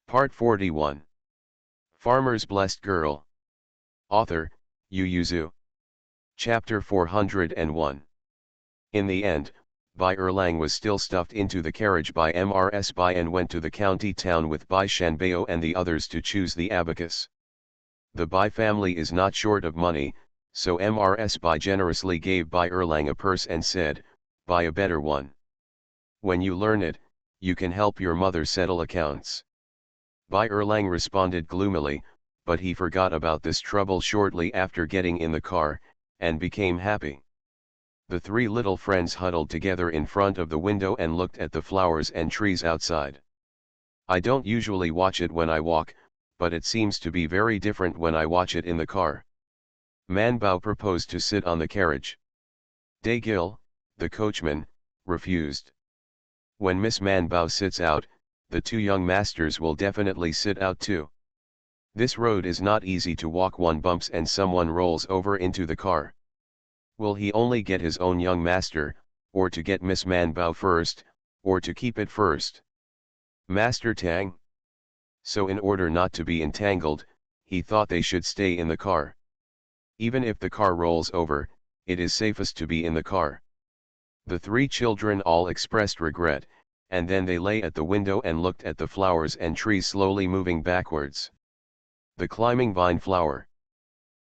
Part 41. Farmer's Blessed Girl. Author, Yu Yuzu. Chapter 401. In the end, Bai Erlang was still stuffed into the carriage by Mrs. Bai and went to the county town with Bai Shanbao and the others to choose the abacus. The Bai family is not short of money, so Mrs. Bai generously gave Bai Erlang a purse and said, "Buy a better one. When you learn it, you can help your mother settle accounts." Bai Erlang responded gloomily, but he forgot about this trouble shortly after getting in the car, and became happy. The three little friends huddled together in front of the window and looked at the flowers and trees outside. "I don't usually watch it when I walk, but it seems to be very different when I watch it in the car." Man Bao proposed to sit on the carriage. De Gil, the coachman, refused. "When Miss Man Bao sits out, the two young masters will definitely sit out too. This road is not easy to walk. One bumps and someone rolls over into the car. Will he only get his own young master, or to get Miss Man Bao first, or to keep it first? Master Tang?" So in order not to be entangled, he thought they should stay in the car. Even if the car rolls over, it is safest to be in the car. The three children all expressed regret, and then they lay at the window and looked at the flowers and trees slowly moving backwards. The climbing vine flower.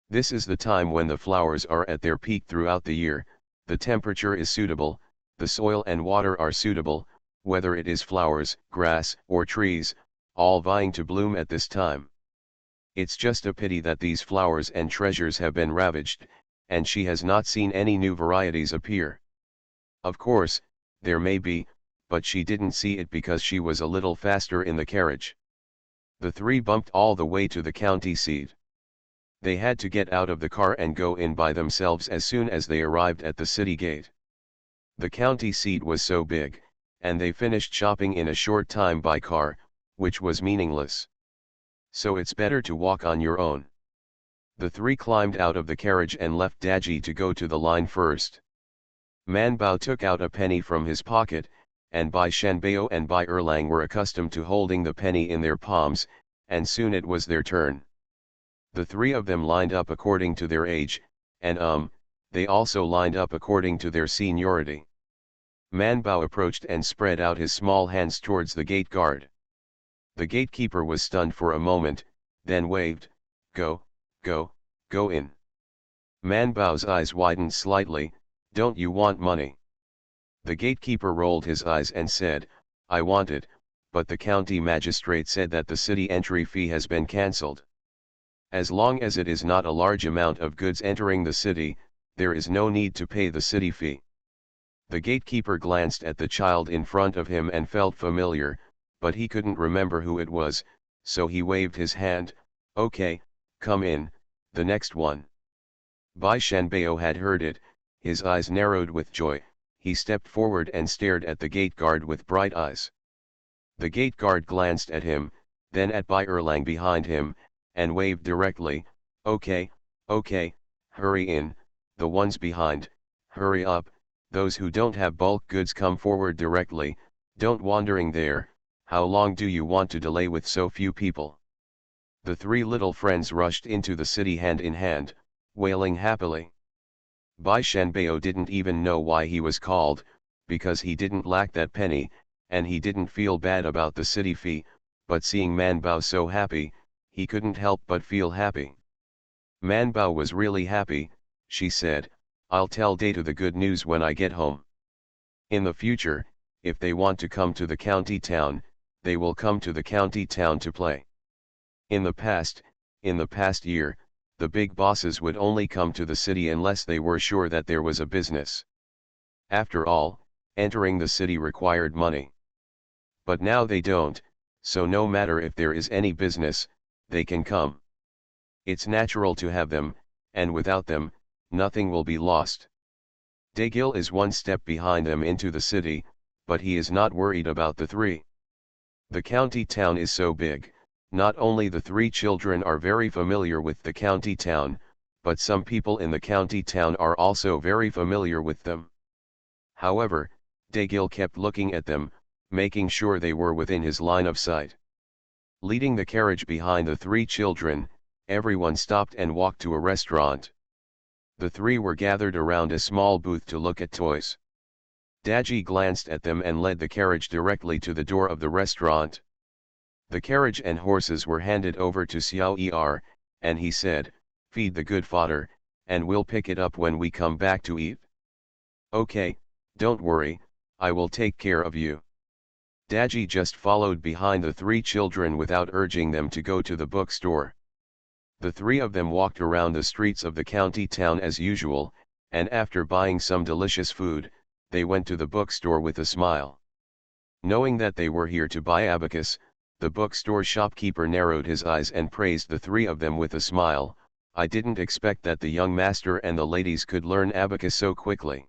This is the time when the flowers are at their peak throughout the year. The temperature is suitable, the soil and water are suitable, whether it is flowers, grass, or trees, all vying to bloom at this time. It's just a pity that these flowers and treasures have been ravaged, and she has not seen any new varieties appear. Of course, there may be, but she didn't see it because she was a little faster in the carriage. The three bumped all the way to the county seat. They had to get out of the car and go in by themselves as soon as they arrived at the city gate. The county seat was so big, and they finished shopping in a short time by car, which was meaningless. So it's better to walk on your own. The three climbed out of the carriage and left Daji to go to the line first. Man Bao took out a penny from his pocket, and Bai Shanbao and Bai Erlang were accustomed to holding the penny in their palms, and soon it was their turn. The three of them lined up according to their age, and they also lined up according to their seniority. Man Bao approached and spread out his small hands towards the gate guard. The gatekeeper was stunned for a moment, then waved, "Go, go, go in." Man Bao's eyes widened slightly. "Don't you want money?" The gatekeeper rolled his eyes and said, "I want it, but the county magistrate said that the city entry fee has been cancelled. As long as it is not a large amount of goods entering the city, there is no need to pay the city fee." The gatekeeper glanced at the child in front of him and felt familiar, but he couldn't remember who it was, so he waved his hand, "Okay, come in, the next one." Bai Shanbao had heard it. His eyes narrowed with joy. He stepped forward and stared at the gate guard with bright eyes. The gate guard glanced at him, then at Bai Erlang behind him, and waved directly, "Okay, okay, hurry in, the ones behind, hurry up, those who don't have bulk goods come forward directly, don't wandering there, how long do you want to delay with so few people?" The three little friends rushed into the city hand in hand, wailing happily. Bai Shanbao didn't even know why he was called, because he didn't lack that penny, and he didn't feel bad about the city fee, but seeing Man Bao so happy, he couldn't help but feel happy. Man Bao was really happy. She said, "I'll tell Data the good news when I get home. In the future, if they want to come to the county town, they will come to the county town to play. In the past year, the big bosses would only come to the city unless they were sure that there was a business. After all, entering the city required money. But now they don't, so no matter if there is any business, they can come. It's natural to have them, and without them, nothing will be lost." De Gil is one step behind them into the city, but he is not worried about the three. The county town is so big. Not only the three children are very familiar with the county town, but some people in the county town are also very familiar with them. However, De Gil kept looking at them, making sure they were within his line of sight. Leading the carriage behind the three children, everyone stopped and walked to a restaurant. The three were gathered around a small booth to look at toys. Daji glanced at them and led the carriage directly to the door of the restaurant. The carriage and horses were handed over to Xiao Er, and he said, "Feed the good fodder, and we'll pick it up when we come back to eat." "Okay, don't worry, I will take care of you." Daji just followed behind the three children without urging them to go to the bookstore. The three of them walked around the streets of the county town as usual, and after buying some delicious food, they went to the bookstore with a smile. Knowing that they were here to buy abacus, the bookstore shopkeeper narrowed his eyes and praised the three of them with a smile. "I didn't expect that the young master and the ladies could learn abacus so quickly."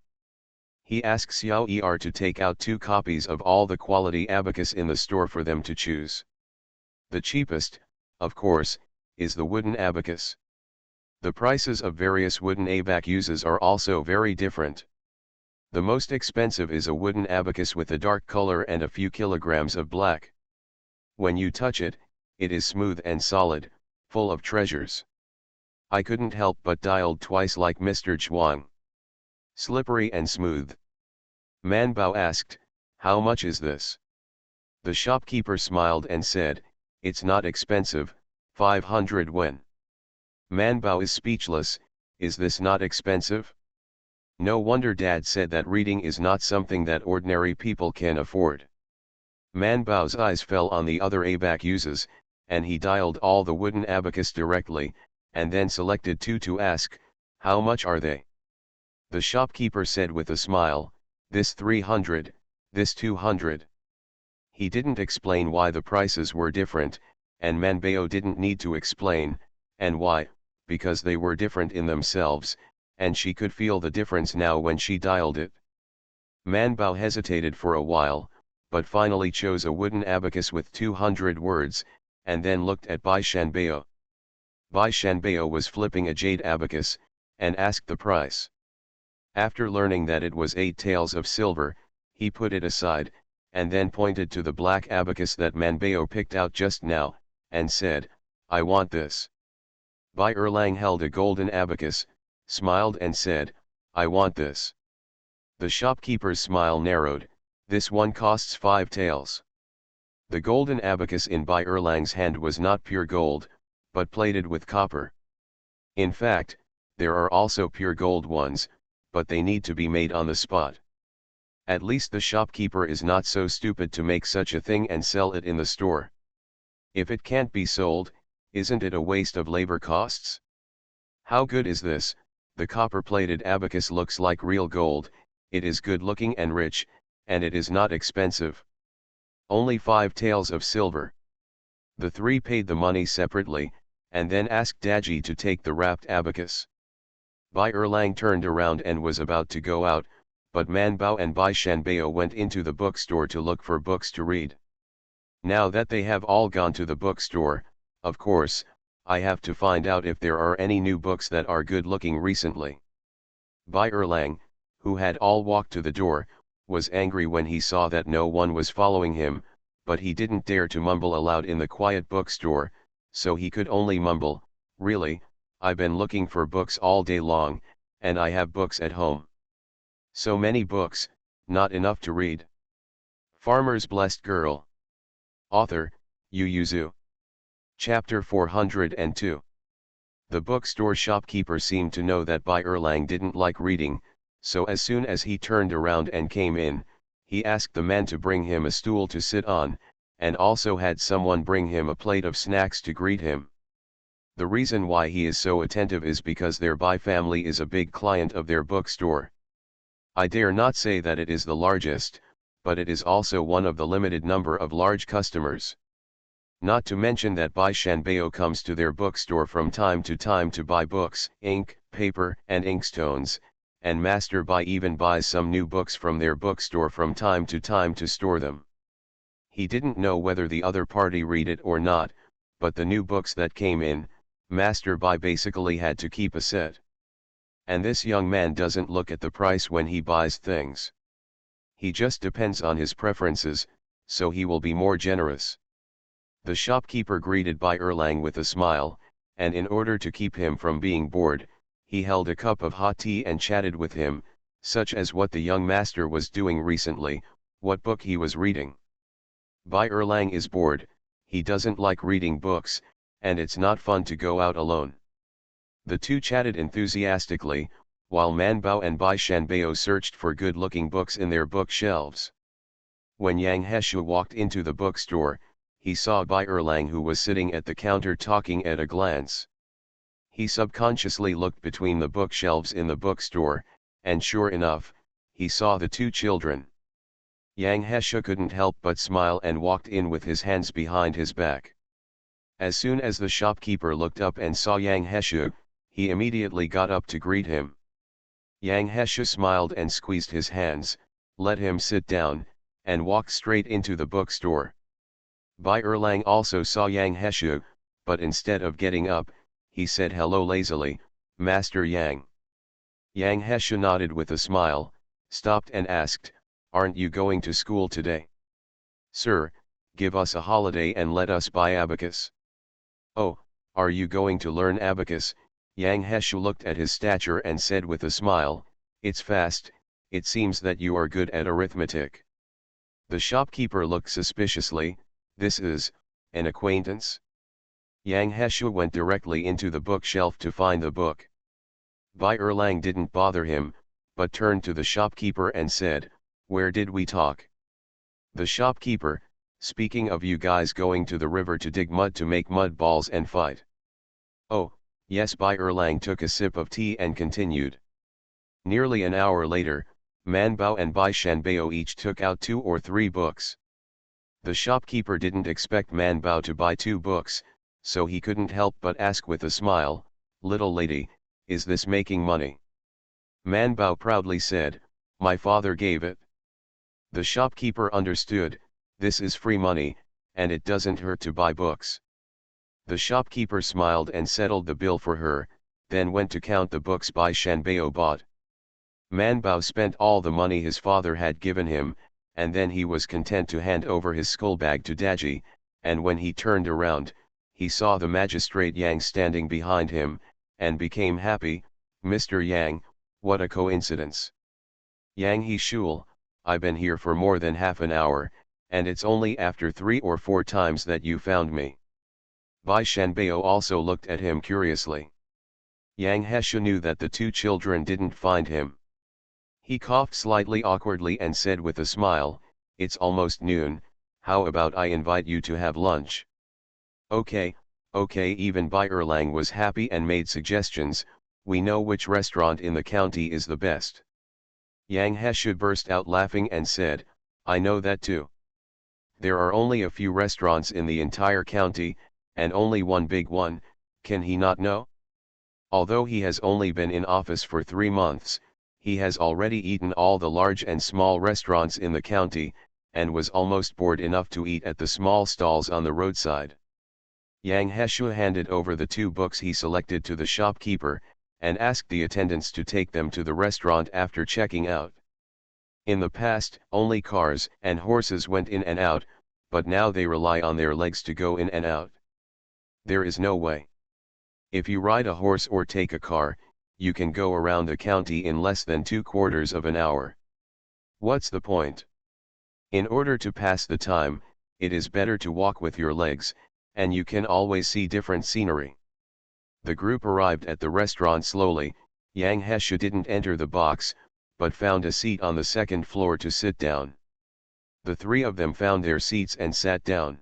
He asked Xiao Er to take out 2 copies of all the quality abacus in the store for them to choose. The cheapest, of course, is the wooden abacus. The prices of various wooden abacuses are also very different. The most expensive is a wooden abacus with a dark color and a few kilograms of black. When you touch it, it is smooth and solid, full of treasures. I couldn't help but dialed twice like Mr. Chuang. Slippery and smooth. Manbao asked, "How much is this?" The shopkeeper smiled and said, "It's not expensive, 500 wen." Manbao is speechless. Is this not expensive? No wonder Dad said that reading is not something that ordinary people can afford. Manbao's eyes fell on the other abacuses, and he dialed all the wooden abacus directly, and then selected 2 to ask, "How much are they?" The shopkeeper said with a smile, "This 300, this 200. He didn't explain why the prices were different, and Manbao didn't need to explain, and why, because they were different in themselves, and she could feel the difference now when she dialed it. Manbao hesitated for a while, but finally chose a wooden abacus with 200 words, and then looked at Bai Shanbao. Bai Shanbao was flipping a jade abacus, and asked the price. After learning that it was 8 taels of silver, he put it aside, and then pointed to the black abacus that Manbao picked out just now, and said, "I want this." Bai Erlang held a golden abacus, smiled and said, "I want this." The shopkeeper's smile narrowed. "This one costs 5 taels." The golden abacus in Bai Erlang's hand was not pure gold, but plated with copper. In fact, there are also pure gold ones, but they need to be made on the spot. At least the shopkeeper is not so stupid to make such a thing and sell it in the store. If it can't be sold, isn't it a waste of labor costs? How good is this? The copper-plated abacus looks like real gold, it is good looking and rich, and it is not expensive. Only 5 taels of silver. The three paid the money separately, and then asked Daji to take the wrapped abacus. Bai Erlang turned around and was about to go out, but Manbao and Bai Shanbao went into the bookstore to look for books to read. Now that they have all gone to the bookstore, of course, I have to find out if there are any new books that are good looking recently. Bai Erlang, who had all walked to the door, was angry when he saw that no one was following him, but he didn't dare to mumble aloud in the quiet bookstore, so he could only mumble, "Really, I've been looking for books all day long, and I have books at home. So many books, not enough to read." Farmer's Blessed Girl. Author, Yu Yuzu. Chapter 402. The bookstore shopkeeper seemed to know that Bai Erlang didn't like reading, so as soon as he turned around and came in, he asked the man to bring him a stool to sit on, and also had someone bring him a plate of snacks to greet him. The reason why he is so attentive is because their Bai family is a big client of their bookstore. I dare not say that it is the largest, but it is also one of the limited number of large customers. Not to mention that Bai Shanbao comes to their bookstore from time to buy books, ink, paper, and inkstones, and Master Bai even buys some new books from their bookstore from time to store them. He didn't know whether the other party read it or not, but the new books that came in, Master Bai basically had to keep a set. And this young man doesn't look at the price when he buys things. He just depends on his preferences, so he will be more generous. The shopkeeper greeted Bai Erlang with a smile, and in order to keep him from being bored, he held a cup of hot tea and chatted with him, such as what the young master was doing recently, what book he was reading. Bai Erlang is bored, he doesn't like reading books, and it's not fun to go out alone. The two chatted enthusiastically, while Man Bao and Bai Shanbao searched for good-looking books in their bookshelves. When Yang Heshu walked into the bookstore, he saw Bai Erlang, who was sitting at the counter talking at a glance. He subconsciously looked between the bookshelves in the bookstore, and sure enough, he saw the two children. Yang Heshu couldn't help but smile and walked in with his hands behind his back. As soon as the shopkeeper looked up and saw Yang Heshu, he immediately got up to greet him. Yang Heshu smiled and squeezed his hands, let him sit down, and walked straight into the bookstore. Bai Erlang also saw Yang Heshu, but instead of getting up, he said hello lazily, Master Yang. Yang Heshu nodded with a smile, stopped and asked, aren't you going to school today? Sir, give us a holiday and let us buy abacus. Oh, are you going to learn abacus? Yang Heshu looked at his stature and said with a smile, it's fast, it seems that you are good at arithmetic. The shopkeeper looked suspiciously, this is an acquaintance? Yang Heshu went directly into the bookshelf to find the book. Bai Erlang didn't bother him, but turned to the shopkeeper and said, where did we talk? The shopkeeper, speaking of you guys going to the river to dig mud to make mud balls and fight. Oh, yes. Bai Erlang took a sip of tea and continued. Nearly an hour later, Man Bao and Bai Shanbao each took out 2 or 3 books. The shopkeeper didn't expect Man Bao to buy 2 books, so he couldn't help but ask with a smile, little lady, is this making money? Man Bao proudly said, my father gave it. The shopkeeper understood, this is free money, and it doesn't hurt to buy books. The shopkeeper smiled and settled the bill for her, then went to count the books Bai Shanbao bought. Man Bao spent all the money his father had given him, and then he was content to hand over his skull bag to Daji, and when he turned around, he saw the magistrate Yang standing behind him, and became happy, Mr. Yang, what a coincidence. Yang He Shul, I've been here for more than half an hour, and it's only after 3 or 4 times that you found me. Bai Shanbao also looked at him curiously. Yang Heshu knew that the 2 children didn't find him. He coughed slightly awkwardly and said with a smile, it's almost noon, how about I invite you to have lunch? Okay, even Bai Erlang was happy and made suggestions, we know which restaurant in the county is the best. Yang Heshu burst out laughing and said, I know that too. There are only a few restaurants in the entire county, and only one big one, can he not know? Although he has only been in office for 3 months, he has already eaten all the large and small restaurants in the county, and was almost bored enough to eat at the small stalls on the roadside. Yang Heshu handed over the 2 books he selected to the shopkeeper, and asked the attendants to take them to the restaurant after checking out. In the past, only cars and horses went in and out, but now they rely on their legs to go in and out. There is no way. If you ride a horse or take a car, you can go around the county in less than 2/4 of an hour. What's the point? In order to pass the time, it is better to walk with your legs, and you can always see different scenery. The group arrived at the restaurant slowly. Yang Heshu didn't enter the box, but found a seat on the 2nd floor to sit down. The 3 of them found their seats and sat down.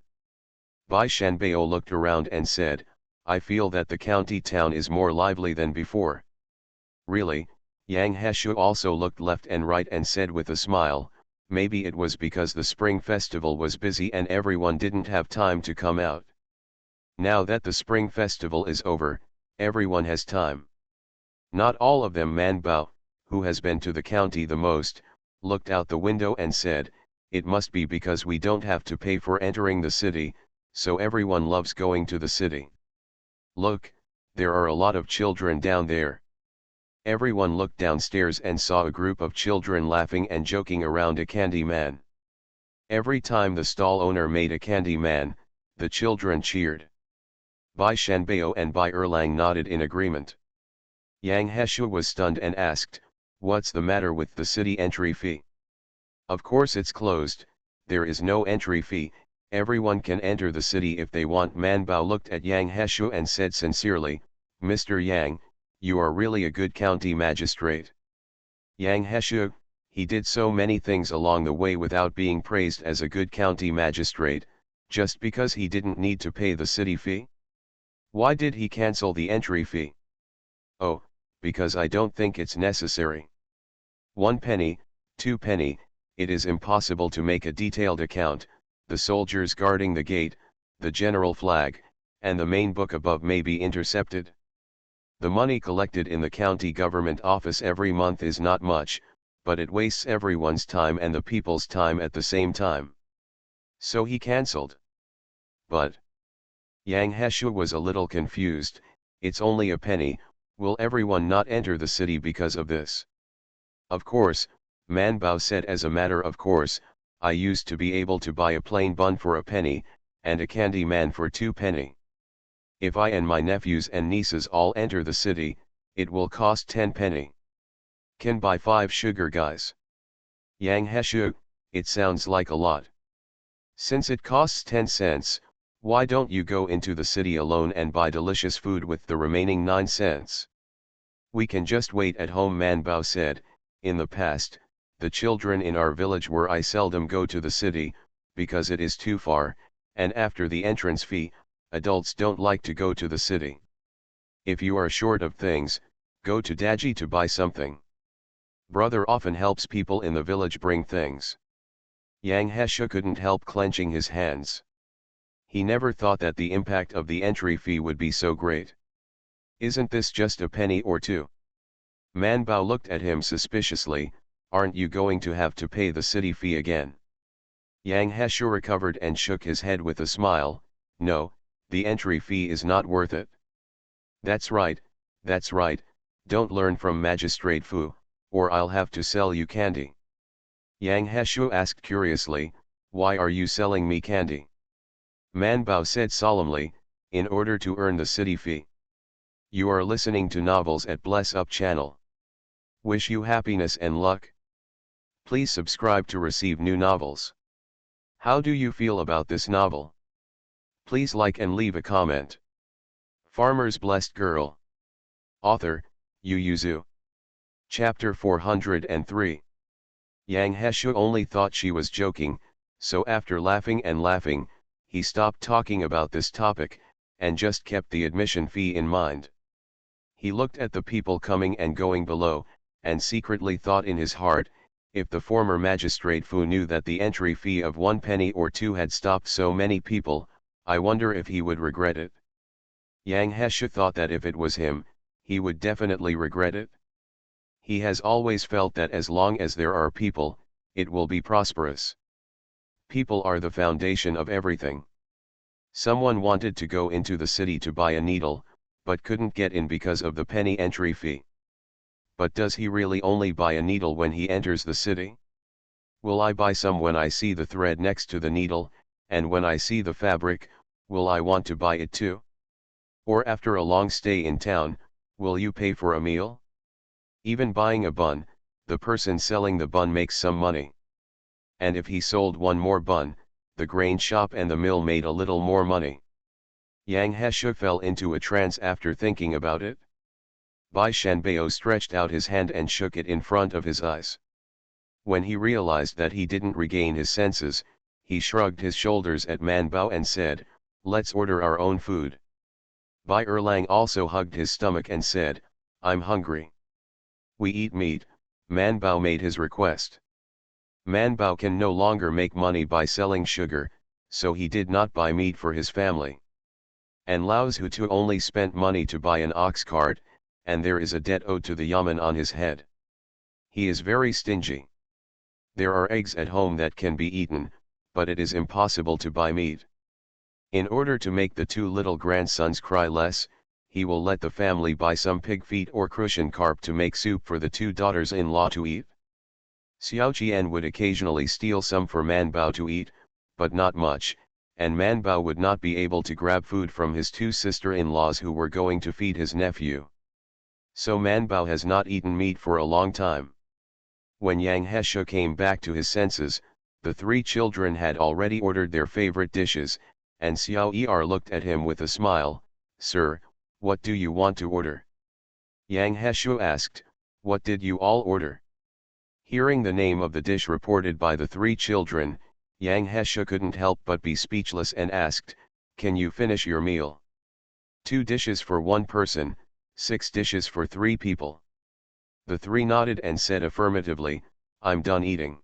Bai Shanbao looked around and said, I feel that the county town is more lively than before. Really? Yang Heshu also looked left and right and said with a smile, maybe it was because the spring festival was busy and everyone didn't have time to come out. Now that the spring festival is over, everyone has time. Not all of them. Man Bao, who has been to the county the most, looked out the window and said, it must be because we don't have to pay for entering the city, so everyone loves going to the city. Look, there are a lot of children down there. Everyone looked downstairs and saw a group of children laughing and joking around a candy man. Every time the stall owner made a candy man, The children cheered. Bai Shanbao and Bai Erlang nodded in agreement. Yang Heshu was stunned and asked, "What's the matter with the city entry fee?" "Of course it's closed, there is no entry fee, everyone can enter the city if they want." Man Bao looked at Yang Heshu and said sincerely, "Mr. Yang, you are really a good county magistrate." Yang Heshu, he did so many things along the way without being praised as a good county magistrate, just because he didn't need to pay the city fee? Why did he cancel the entry fee? "Oh, because I don't think it's necessary. 1 penny, 2 penny, it is impossible to make a detailed account, the soldiers guarding the gate, the general flag, and the main book above may be intercepted. The money collected in the county government office every month is not much, but it wastes everyone's time and the people's time at the same time. So he cancelled." "But," Yang Heshu was a little confused, "it's only a penny, will everyone not enter the city because of this?" "Of course," Man Bao said, "as a matter of course, I used to be able to buy a plain bun for a penny, and a candy man for 2 penny. If I and my nephews and nieces all enter the city, it will cost 10 penny. Can buy 5 sugar guys." "Yang Heshu, it sounds like a lot. Since it costs 10 cents, why don't you go into the city alone and buy delicious food with the remaining 9 cents? We can just wait at home." Man Bao said, "In the past, the children in our village where I seldom go to the city, because it is too far, and after the entrance fee, adults don't like to go to the city. If you are short of things, go to Daji to buy something. Brother often helps people in the village bring things." Yang Heshu couldn't help clenching his hands. He never thought that the impact of the entry fee would be so great. "Isn't this just a penny or 2? Man Bao looked at him suspiciously, "Aren't you going to have to pay the city fee again?" Yang Heshu recovered and shook his head with a smile, "No, the entry fee is not worth it." That's right, don't learn from Magistrate Fu, or I'll have to sell you candy." Yang Heshu asked curiously, "Why are you selling me candy?" Man Bao said solemnly, "In order to earn the city fee." You are listening to Novels at Bless Up channel. Wish you happiness and luck. Please subscribe to receive new novels. How do you feel about this novel? Please like and leave a comment. Farmer's Blessed Girl. Author, Yu Yuzu. Chapter 403. Yang Heshu only thought she was joking, so after laughing and laughing, he stopped talking about this topic, and just kept the admission fee in mind. He looked at the people coming and going below, and secretly thought in his heart, if the former magistrate Fu knew that the entry fee of 1 penny or 2 had stopped so many people, I wonder if he would regret it. Yang Heshu thought that if it was him, he would definitely regret it. He has always felt that as long as there are people, it will be prosperous. People are the foundation of everything. Someone wanted to go into the city to buy a needle, but couldn't get in because of the penny entry fee. But does he really only buy a needle when he enters the city? Will I buy some when I see the thread next to the needle, and when I see the fabric, will I want to buy it too? Or after a long stay in town, will you pay for a meal? Even buying a bun, the person selling the bun makes some money. And if he sold 1 more bun, the grain shop and the mill made a little more money. Yang Heshu fell into a trance after thinking about it. Bai Shanbao stretched out his hand and shook it in front of his eyes. When he realized that he didn't regain his senses, he shrugged his shoulders at Man Bao and said, "Let's order our own food." Bai Erlang also hugged his stomach and said, "I'm hungry." "We eat meat," Man Bao made his request. Man Bao can no longer make money by selling sugar, so he did not buy meat for his family. And Lao's Hutu only spent money to buy an ox cart, and there is a debt owed to the yamen on his head. He is very stingy. There are eggs at home that can be eaten, but it is impossible to buy meat. In order to make the 2 little grandsons cry less, he will let the family buy some pig feet or Crucian carp to make soup for the 2 daughters-in-law to eat. Xiao Qian would occasionally steal some for Man Bao to eat, but not much, and Manbao would not be able to grab food from his two sister-in-laws who were going to feed his nephew. So Manbao has not eaten meat for a long time. When Yang Heshe came back to his senses, the three children had already ordered their favorite dishes, and Xiao Er looked at him with a smile. "Sir, what do you want to order?" Yang Heshe asked, "What did you all order?" Hearing the name of the dish reported by the three children, Yang Heshe couldn't help but be speechless and asked, "Can you finish your meal?" "2 dishes for 1 person, 6 dishes for 3 people." The three nodded and said affirmatively, "I'm done eating."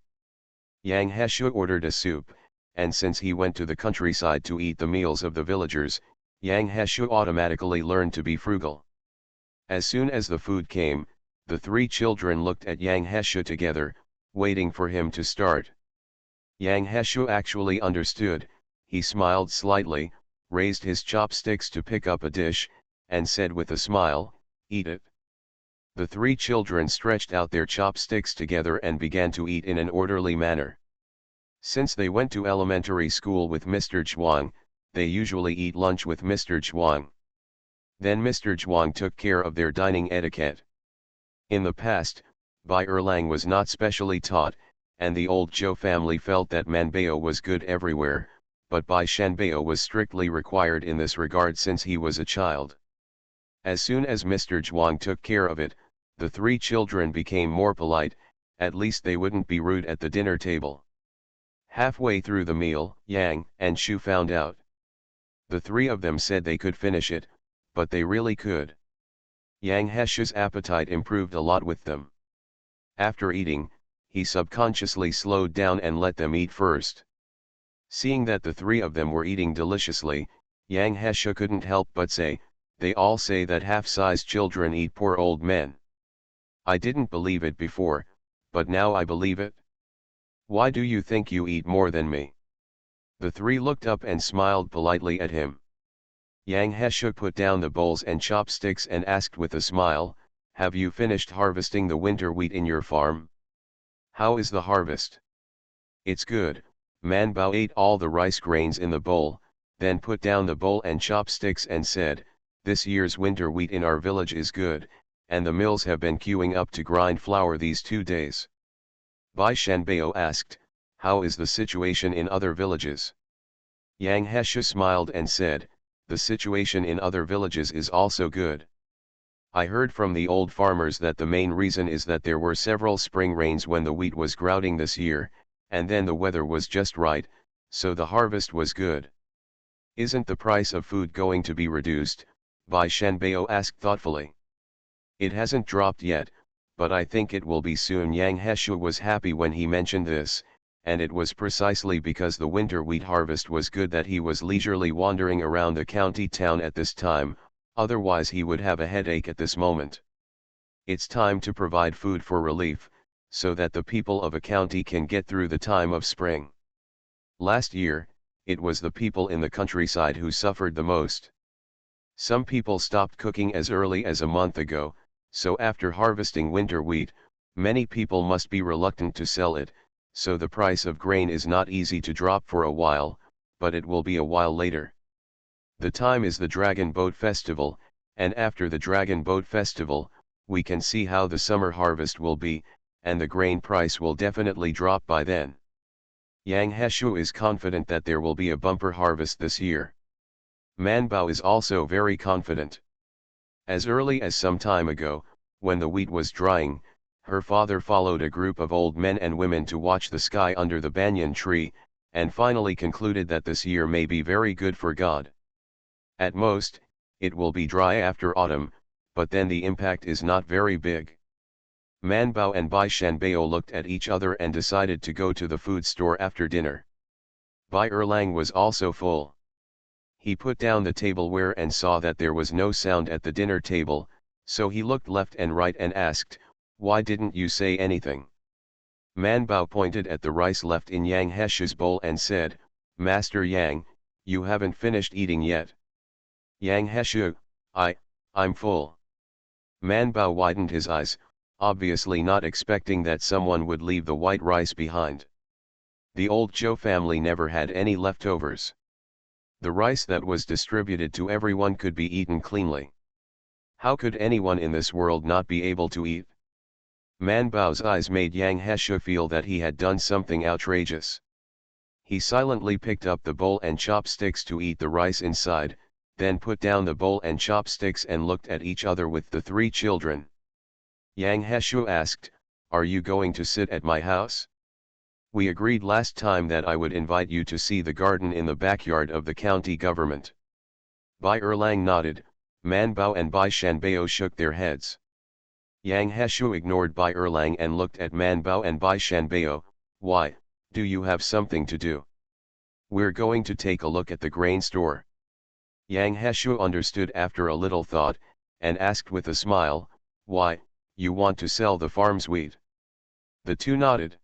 Yang Heshe ordered a soup, and since he went to the countryside to eat the meals of the villagers, Yang Heshe automatically learned to be frugal. As soon as the food came, the three children looked at Yang Heshe together, waiting for him to start. Yang Heshe actually understood. He smiled slightly, raised his chopsticks to pick up a dish, and said with a smile, "Eat it." The three children stretched out their chopsticks together and began to eat in an orderly manner. Since they went to elementary school with Mr. Zhuang, they usually eat lunch with Mr. Zhuang. Then Mr. Zhuang took care of their dining etiquette. In the past, Bai Erlang was not specially taught, and the old Zhou family felt that Manbao was good everywhere, but Bai Shanbao was strictly required in this regard since he was a child. As soon as Mr. Zhuang took care of it, the three children became more polite, at least they wouldn't be rude at the dinner table. Halfway through the meal, Yang and Shu found out. The three of them said they could finish it, but they really could. Yang Heshe's appetite improved a lot with them. After eating, he subconsciously slowed down and let them eat first. Seeing that the three of them were eating deliciously, Yang Heshe couldn't help but say, "They all say that half-sized children eat poor old men. I didn't believe it before, but now I believe it. Why do you think you eat more than me?" The three looked up and smiled politely at him. Yang Heshe put down the bowls and chopsticks and asked with a smile, "Have you finished harvesting the winter wheat in your farm? How is the harvest?" "It's good." Manbao ate all the rice grains in the bowl, then put down the bowl and chopsticks and said, "This year's winter wheat in our village is good, and the mills have been queuing up to grind flour these 2 days. Bai Shanbao asked, "How is the situation in other villages?" Yang Heshe smiled and said, "The situation in other villages is also good. I heard from the old farmers that the main reason is that there were several spring rains when the wheat was sprouting this year, and then the weather was just right, so the harvest was good." "Isn't the price of food going to be reduced?" Bai Shanbao asked thoughtfully. "It hasn't dropped yet, but I think it will be soon." Yang Heshe was happy when he mentioned this, and it was precisely because the winter wheat harvest was good that he was leisurely wandering around the county town at this time, otherwise he would have a headache at this moment. It's time to provide food for relief, so that the people of a county can get through the time of spring. Last year, it was the people in the countryside who suffered the most. Some people stopped cooking as early as a month ago, so after harvesting winter wheat, many people must be reluctant to sell it, so the price of grain is not easy to drop for a while, but it will be a while later. The time is the Dragon Boat Festival, and after the Dragon Boat Festival, we can see how the summer harvest will be, and the grain price will definitely drop by then. Yang Heshe is confident that there will be a bumper harvest this year. Manbao is also very confident. As early as some time ago, when the wheat was drying, her father followed a group of old men and women to watch the sky under the banyan tree, and finally concluded that this year may be very good for God. At most, it will be dry after autumn, but then the impact is not very big. Manbao and Bai Shanbao looked at each other and decided to go to the food store after dinner. Bai Erlang was also full. He put down the tableware and saw that there was no sound at the dinner table, so he looked left and right and asked, "Why didn't you say anything?" Manbao pointed at the rice left in Yang Heshe's bowl and said, "Master Yang, you haven't finished eating yet." Yang Heshe, I'm full." Manbao widened his eyes, obviously not expecting that someone would leave the white rice behind. The old Zhou family never had any leftovers. The rice that was distributed to everyone could be eaten cleanly. How could anyone in this world not be able to eat? Man Bao's eyes made Yang Heshu feel that he had done something outrageous. He silently picked up the bowl and chopsticks to eat the rice inside, then put down the bowl and chopsticks and looked at each other with the three children. Yang Heshu asked, "Are you going to sit at my house? We agreed last time that I would invite you to see the garden in the backyard of the county government." Bai Erlang nodded, Man Bao and Bai Shanbao shook their heads. Yang Heshu ignored Bai Erlang and looked at Man Bao and Bai Shanbao. "Why, do you have something to do?" "We're going to take a look at the grain store." Yang Heshu understood after a little thought, and asked with a smile, "Why, you want to sell the farm's wheat?" The two nodded.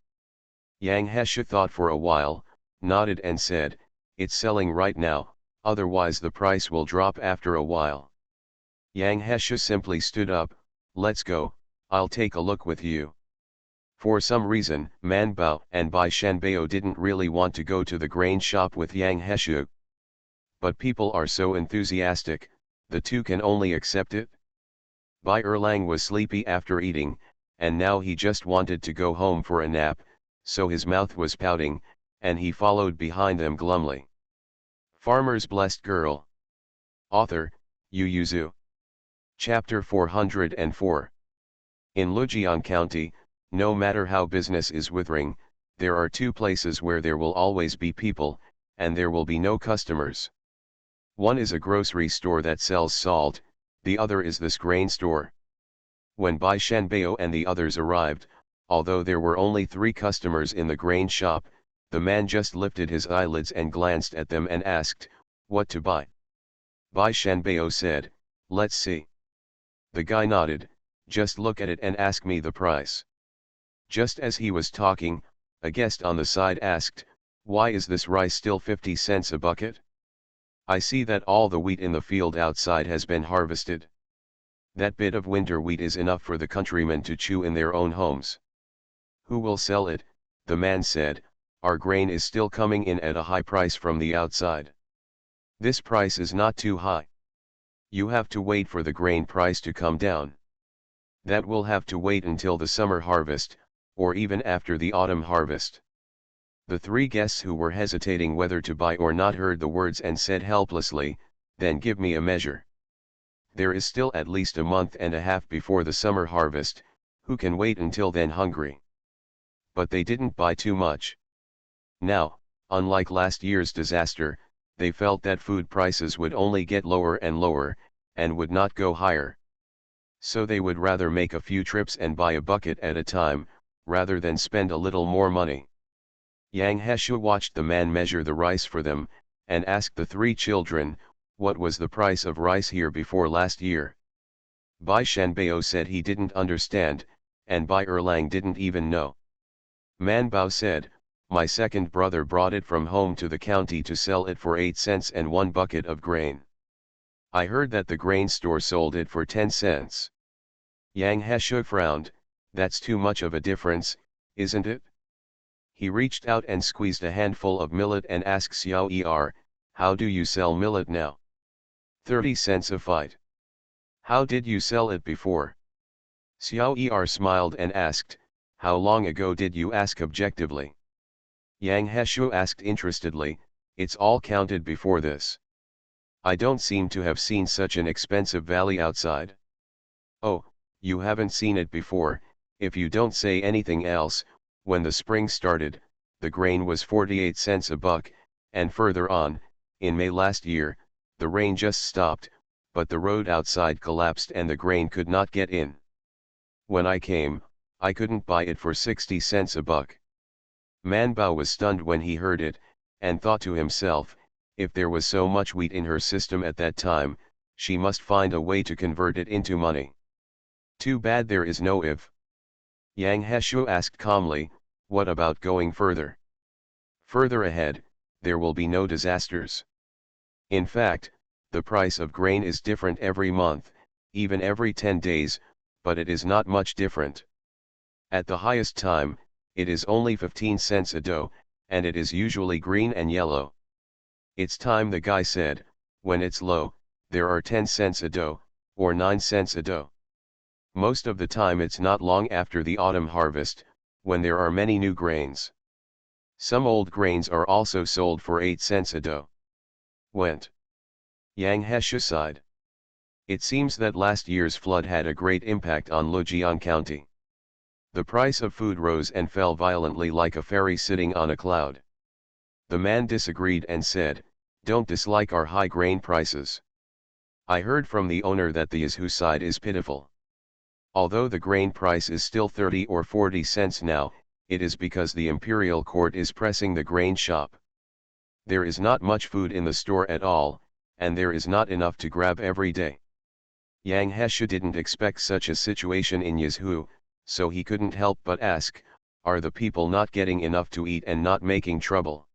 Yang Heshu thought for a while, nodded and said, "It's selling right now, otherwise the price will drop after a while." Yang Heshu simply stood up, "Let's go, I'll take a look with you." For some reason, Man Bao and Bai Shanbao didn't really want to go to the grain shop with Yang Heshu. But people are so enthusiastic, the two can only accept it. Bai Erlang was sleepy after eating, and now he just wanted to go home for a nap, so his mouth was pouting, and he followed behind them glumly. Farmer's Blessed Girl. Author, Yu Yuzu. Chapter 404. In Lujiang County, no matter how business is withering, there are two places where there will always be people, and there will be no customers. One is a grocery store that sells salt, the other is this grain store. When Bai Shanbao and the others arrived, although there were only 3 customers in the grain shop, the man just lifted his eyelids and glanced at them and asked, "What to buy?" Bai Shanbao said, "Let's see." The guy nodded, "Just look at it and ask me the price." Just as he was talking, a guest on the side asked, "Why is this rice still 50 cents a bucket? I see that all the wheat in the field outside has been harvested. That bit of winter wheat is enough for the countrymen to chew in their own homes." "Who will sell it?" the man said. "Our grain is still coming in at a high price from the outside. This price is not too high. You have to wait for the grain price to come down. That will have to wait until the summer harvest, or even after the autumn harvest." The 3 guests who were hesitating whether to buy or not heard the words and said helplessly, "Then give me a measure. There is still at least a month and a half before the summer harvest, who can wait until then hungry?" But they didn't buy too much. Now, unlike last year's disaster, they felt that food prices would only get lower and lower, and would not go higher. So they would rather make a few trips and buy a bucket at a time, rather than spend a little more money. Yang Heshu watched the man measure the rice for them, and asked the 3 children, "What was the price of rice here before last year?" Bai Shanbao said he didn't understand, and Bai Erlang didn't even know. Man Bao said, "My second brother brought it from home to the county to sell it for 8 cents and 1 bucket of grain. I heard that the grain store sold it for 10 cents. Yang Heshu frowned, "That's too much of a difference, isn't it?" He reached out and squeezed a handful of millet and asked Xiao Er, "How do you sell millet now?" 30 cents a fight. "How did you sell it before?" Xiao Er smiled and asked, "How long ago did you ask objectively?" Yang Heshu asked interestedly, "It's all counted before this. I don't seem to have seen such an expensive valley outside." "Oh, you haven't seen it before, if you don't say anything else. When the spring started, the grain was 48 cents a buck, and further on, in May last year, the rain just stopped, but the road outside collapsed and the grain could not get in. When I came, I couldn't buy it for 60 cents a buck." Man Bao was stunned when he heard it, and thought to himself, if there was so much wheat in her system at that time, she must find a way to convert it into money. Too bad there is no if. Yang Heshu asked calmly, "What about going further?" "Further ahead, there will be no disasters. In fact, the price of grain is different every month, even every 10 days, but it is not much different. At the highest time, it is only 15 cents a dough, and it is usually green and yellow. It's time, the guy said. When it's low, there are 10 cents a dough, or 9 cents a dough. Most of the time it's not long after the autumn harvest, when there are many new grains. Some old grains are also sold for 8 cents a dough. Went. Yang Hesha sighed. It seems that last year's flood had a great impact on Lujian County. The price of food rose and fell violently like a fairy sitting on a cloud. The man disagreed and said, "Don't dislike our high grain prices. I heard from the owner that the Yazoo side is pitiful. Although the grain price is still 30 or 40 cents now, it is because the imperial court is pressing the grain shop. There is not much food in the store at all, and there is not enough to grab every day." Yang Hesha didn't expect such a situation in Yazoo, so he couldn't help but ask, "Are the people not getting enough to eat and not making trouble?"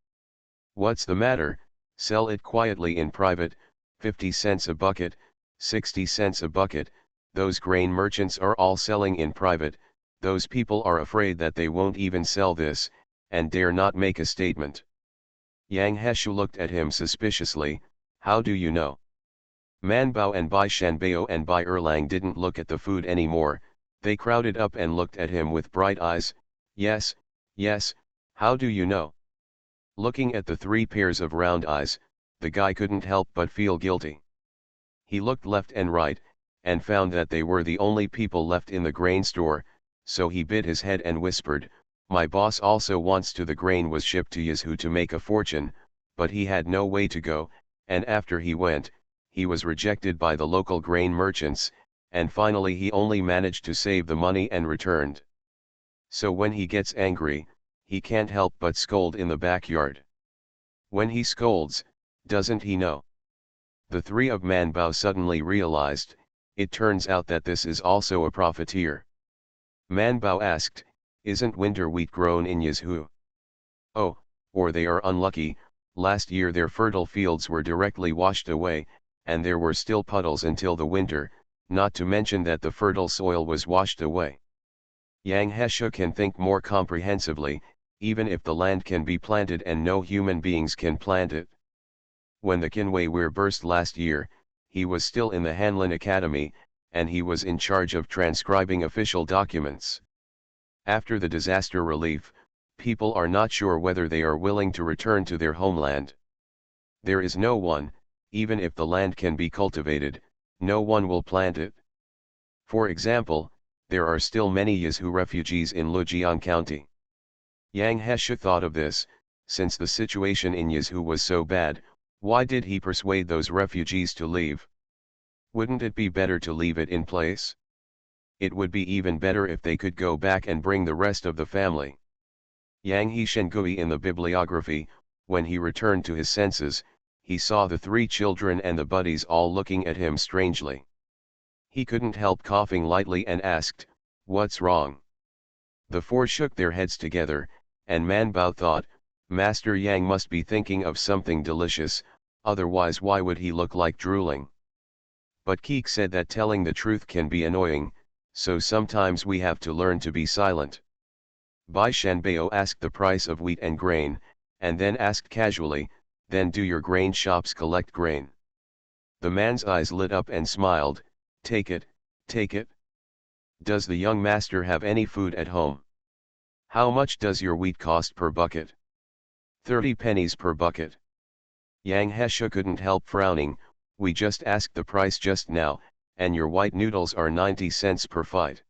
"What's the matter? Sell it quietly in private, 50 cents a bucket, 60 cents a bucket, those grain merchants are all selling in private, those people are afraid that they won't even sell this, and dare not make a statement." Yang Heshu looked at him suspiciously. "How do you know?" Man Bao and Bai Shanbao and Bai Erlang didn't look at the food anymore, they crowded up and looked at him with bright eyes. Yes, yes, how do you know?" Looking at the 3 pairs of round eyes, the guy couldn't help but feel guilty. He looked left and right, and found that they were the only people left in the grain store, so he bit his head and whispered, "My boss also wants to." The grain was shipped to Yazoo to make a fortune, but he had no way to go, and after he went, he was rejected by the local grain merchants, and finally he only managed to save the money and returned. So when he gets angry, he can't help but scold in the backyard. When he scolds, doesn't he know? The 3 of Man Bao suddenly realized, it turns out that this is also a profiteer. Man Bao asked, "Isn't winter wheat grown in Yazoo?" "Oh, or they are unlucky, last year their fertile fields were directly washed away, and there were still puddles until the winter, not to mention that the fertile soil was washed away." Yang Hesha can think more comprehensively, even if the land can be planted and no human beings can plant it. When the Kinwei Weir burst last year, he was still in the Hanlin Academy, and he was in charge of transcribing official documents. After the disaster relief, people are not sure whether they are willing to return to their homeland. There is no one, even if the land can be cultivated, no one will plant it. For example, there are still many Yazoo refugees in Lujian County. Yang Hesha thought of this. Since the situation in Yazoo was so bad, why did he persuade those refugees to leave? Wouldn't it be better to leave it in place? It would be even better if they could go back and bring the rest of the family. Yang He Shengui in the bibliography, when he returned to his senses, he saw the 3 children and the buddies all looking at him strangely. He couldn't help coughing lightly and asked, "What's wrong?" The 4 shook their heads together, and Man Bao thought, Master Yang must be thinking of something delicious, otherwise why would he look like drooling? But Keek said that telling the truth can be annoying, so sometimes we have to learn to be silent. Bai Shanbao asked the price of wheat and grain, and then asked casually, "Then do your grain shops collect grain?" The man's eyes lit up and smiled, take it, take it. Does the young master have any food at home? How much does your wheat cost per bucket? 30 pennies per bucket. Yang Hesha couldn't help frowning. We just asked the price just now, and your white noodles are 90 cents per fight.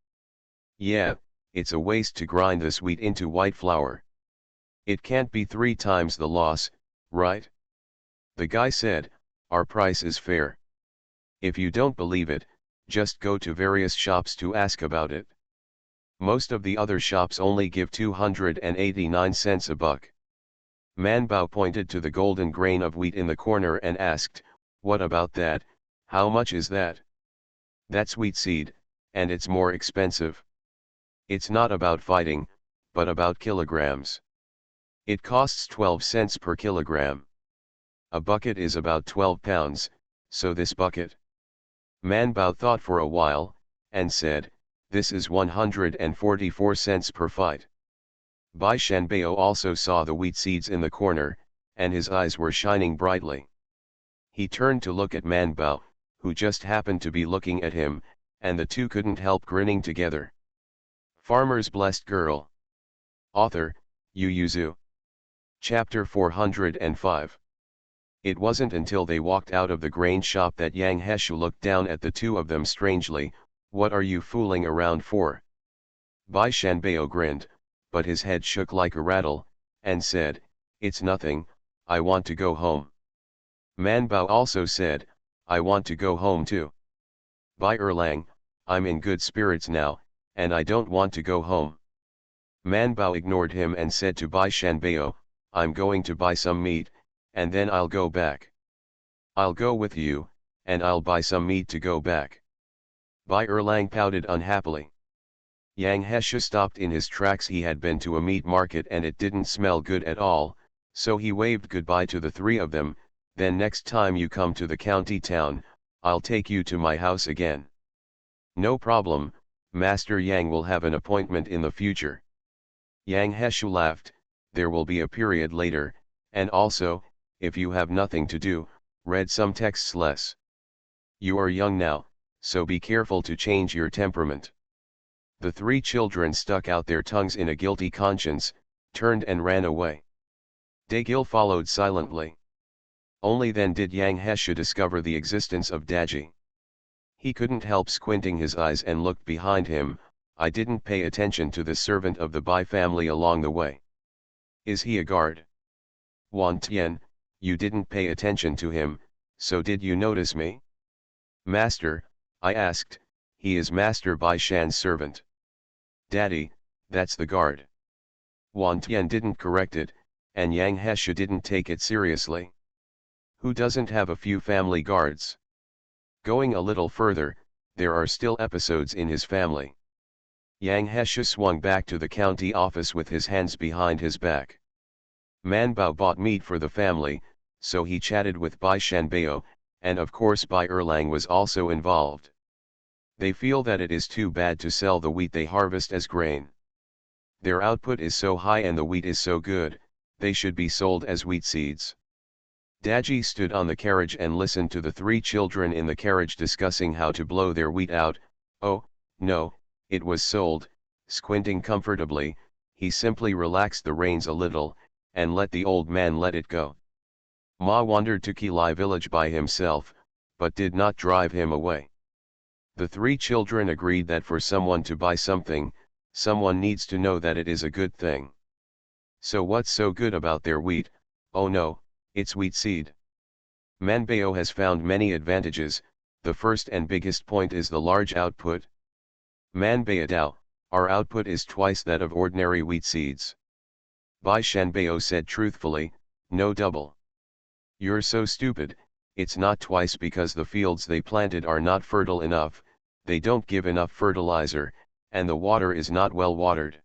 Yeah, it's a waste to grind this wheat into white flour. It can't be 3 times the loss, right? The guy said, our price is fair. If you don't believe it, just go to various shops to ask about it. Most of the other shops only give 289 cents a buck. Man Bao pointed to the golden grain of wheat in the corner and asked, what about that, how much is that? That's wheat seed, and it's more expensive. It's not about fighting, but about kilograms. It costs 12 cents per kilogram. A bucket is about 12 pounds, so this bucket. Man Bao thought for a while, and said, this is 144 cents per fight. Bai Shanbao also saw the wheat seeds in the corner, and his eyes were shining brightly. He turned to look at Man Bao, who just happened to be looking at him, and the two couldn't help grinning together. Farmer's Blessed Girl. Author, Yu Yuzu. Chapter 405. It wasn't until they walked out of the grain shop that Yang Heshu looked down at the two of them strangely. What are you fooling around for? Bai Shanbao grinned, but his head shook like a rattle, and said, it's nothing, I want to go home. Man Bao also said, I want to go home too. Bai Erlang, I'm in good spirits now, and I don't want to go home. Man Bao ignored him and said to Bai Shanbao, I'm going to buy some meat, and then I'll go back. I'll go with you, and I'll buy some meat to go back. Bai Erlang pouted unhappily. Yang Hesha stopped in his tracks. He had been to a meat market and it didn't smell good at all, so he waved goodbye to the three of them. Then next time you come to the county town, I'll take you to my house again. No problem, Master Yang will have an appointment in the future. Yang Heshu laughed, there will be a period later, and also, if you have nothing to do, read some texts less. You are young now, so be careful to change your temperament. The three children stuck out their tongues in a guilty conscience, turned and ran away. Dagil followed silently. Only then did Yang Hesha discover the existence of Daji. He couldn't help squinting his eyes and looked behind him. I didn't pay attention to the servant of the Bai family along the way. Is he a guard? Wan Tian, you didn't pay attention to him, so did you notice me? Master, I asked, he is Master Bai Shan's servant. Daddy, that's the guard. Wan Tian didn't correct it, and Yang Hesha didn't take it seriously. Who doesn't have a few family guards? Going a little further, there are still episodes in his family. Yang Hesha swung back to the county office with his hands behind his back. Man Bao bought meat for the family, so he chatted with Bai Shanbao, and of course Bai Erlang was also involved. They feel that it is too bad to sell the wheat they harvest as grain. Their output is so high and the wheat is so good, they should be sold as wheat seeds. Daji stood on the carriage and listened to the three children in the carriage discussing how to blow their wheat out. Oh, no, it was sold. Squinting comfortably, he simply relaxed the reins a little, and let the old man let it go. Ma wandered to Kilai village by himself, but did not drive him away. The three children agreed that for someone to buy something, someone needs to know that it is a good thing. So what's so good about their wheat? Oh no, it's wheat seed. Manbao has found many advantages. The first and biggest point is the large output. Manbao Dao, our output is twice that of ordinary wheat seeds. Bai Shanbao said truthfully, no double. You're so stupid, it's not twice because the fields they planted are not fertile enough, they don't give enough fertilizer, and the water is not well watered.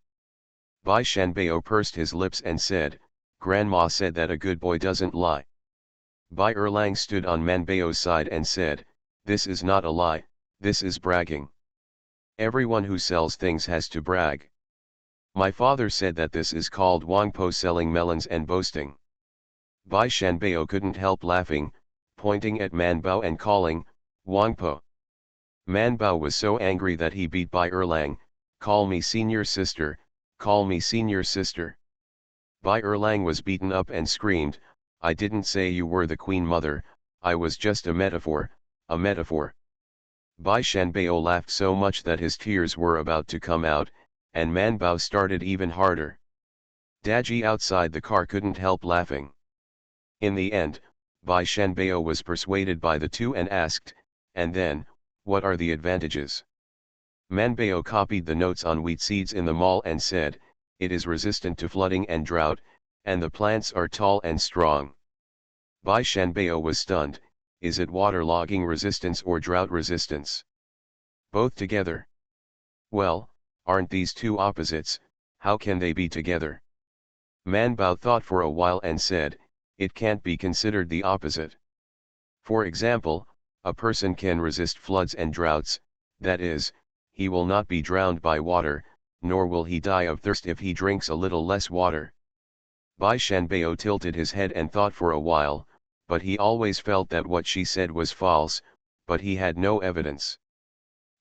Bai Shanbao pursed his lips and said, Grandma said that a good boy doesn't lie. Bai Erlang stood on Manbao's side and said, this is not a lie, this is bragging. Everyone who sells things has to brag. My father said that this is called Wangpo, selling melons and boasting. Bai Shanbao couldn't help laughing, pointing at Manbao and calling, Wangpo. Manbao was so angry that he beat Bai Erlang, call me senior sister, call me senior sister. Bai Erlang was beaten up and screamed, I didn't say you were the queen mother, I was just a metaphor, a metaphor. Bai Shanbao laughed so much that his tears were about to come out, and Manbao started even harder. Daji outside the car couldn't help laughing. In the end, Bai Shanbao was persuaded by the two and asked, and then, what are the advantages? Manbao copied the notes on wheat seeds in the mall and said, it is resistant to flooding and drought, and the plants are tall and strong. Bai Shanbao was stunned, is it waterlogging resistance or drought resistance? Both together. Well, aren't these two opposites, how can they be together? Manbao thought for a while and said, it can't be considered the opposite. For example, a person can resist floods and droughts, that is, he will not be drowned by water, nor will he die of thirst if he drinks a little less water. Bai Shanbao tilted his head and thought for a while, but he always felt that what she said was false, but he had no evidence.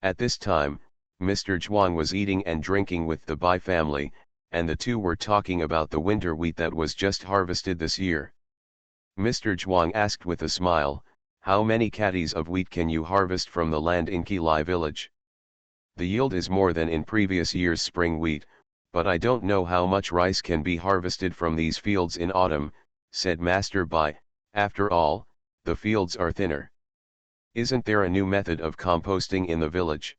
At this time, Mr. Zhuang was eating and drinking with the Bai family, and the two were talking about the winter wheat that was just harvested this year. Mr. Zhuang asked with a smile, "How many caddies of wheat can you harvest from the land in Qilai village? The yield is more than in previous year's spring wheat, but I don't know how much rice can be harvested from these fields in autumn," said Master Bai. "After all, the fields are thinner. Isn't there a new method of composting in the village?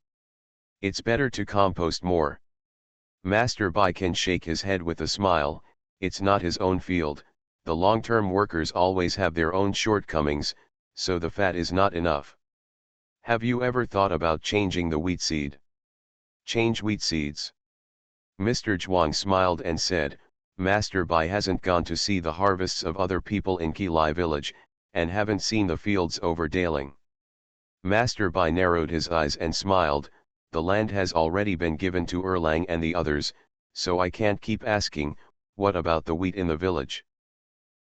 It's better to compost more." Master Bai can shake his head with a smile. It's not his own field, the long-term workers always have their own shortcomings, so the fat is not enough. Have you ever thought about changing the wheat seed? Change wheat seeds? Mr. Zhuang smiled and said, "Master Bai hasn't gone to see the harvests of other people in Qilai village, and haven't seen the fields over Daling." Master Bai narrowed his eyes and smiled, "The land has already been given to Erlang and the others, so I can't keep asking, what about the wheat in the village?"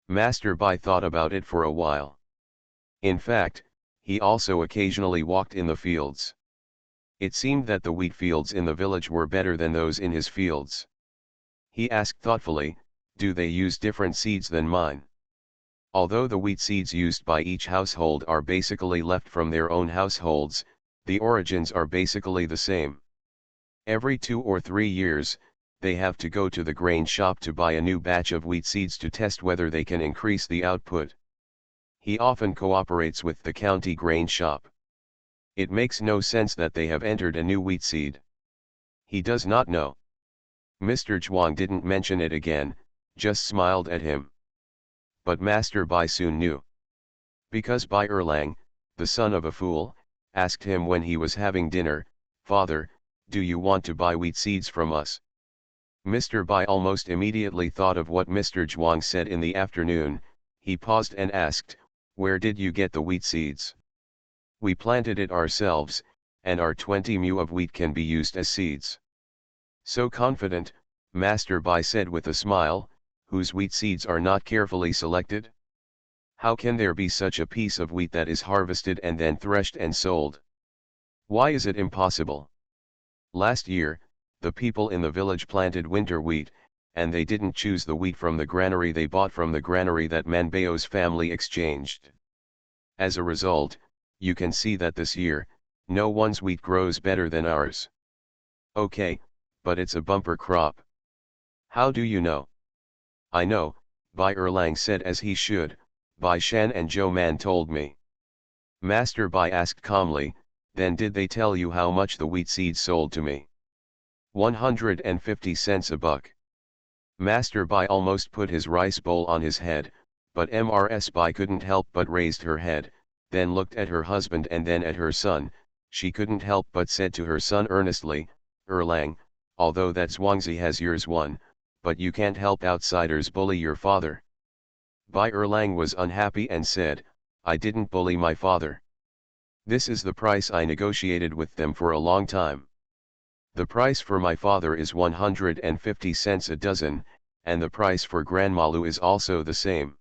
Master Bai thought about it for a while. In fact, he also occasionally walked in the fields. It seemed that the wheat fields in the village were better than those in his fields. He asked thoughtfully, "Do they use different seeds than mine?" Although the wheat seeds used by each household are basically left from their own households, the origins are basically the same. Every 2 or 3 years, they have to go to the grain shop to buy a new batch of wheat seeds to test whether they can increase the output. He often cooperates with the county grain shop. It makes no sense that they have entered a new wheat seed. He does not know. Mr. Zhuang didn't mention it again, just smiled at him. But Master Bai soon knew. Because Bai Erlang, the son of a fool, asked him when he was having dinner, "Father, do you want to buy wheat seeds from us?" Mr. Bai almost immediately thought of what Mr. Zhuang said in the afternoon. He paused and asked, "Where did you get the wheat seeds?" "We planted it ourselves, and our 20 mu of wheat can be used as seeds." So confident, Master Bai said with a smile, "Whose wheat seeds are not carefully selected? How can there be such a piece of wheat that is harvested and then threshed and sold? Why is it impossible? Last year, the people in the village planted winter wheat, and they didn't choose the wheat from the granary, they bought from the granary that Manbao's family exchanged. As a result, you can see that this year, no one's wheat grows better than ours." "Okay, but it's a bumper crop." "How do you know?" "I know," Bai Erlang said as he should, "Bai Shan and Zhou Man told me." Master Bai asked calmly, "Then did they tell you how much the wheat seeds sold to me?" 150 cents a buck. Master Bai almost put his rice bowl on his head, but Mrs. Bai couldn't help but raised her head, then looked at her husband and then at her son. She couldn't help but said to her son earnestly, "Erlang, although that Zhuangzi has yours won, but you can't help outsiders bully your father." Bai Erlang was unhappy and said, "I didn't bully my father. This is the price I negotiated with them for a long time. The price for my father is 150 cents a dozen, and the price for Grandmalu is also the same.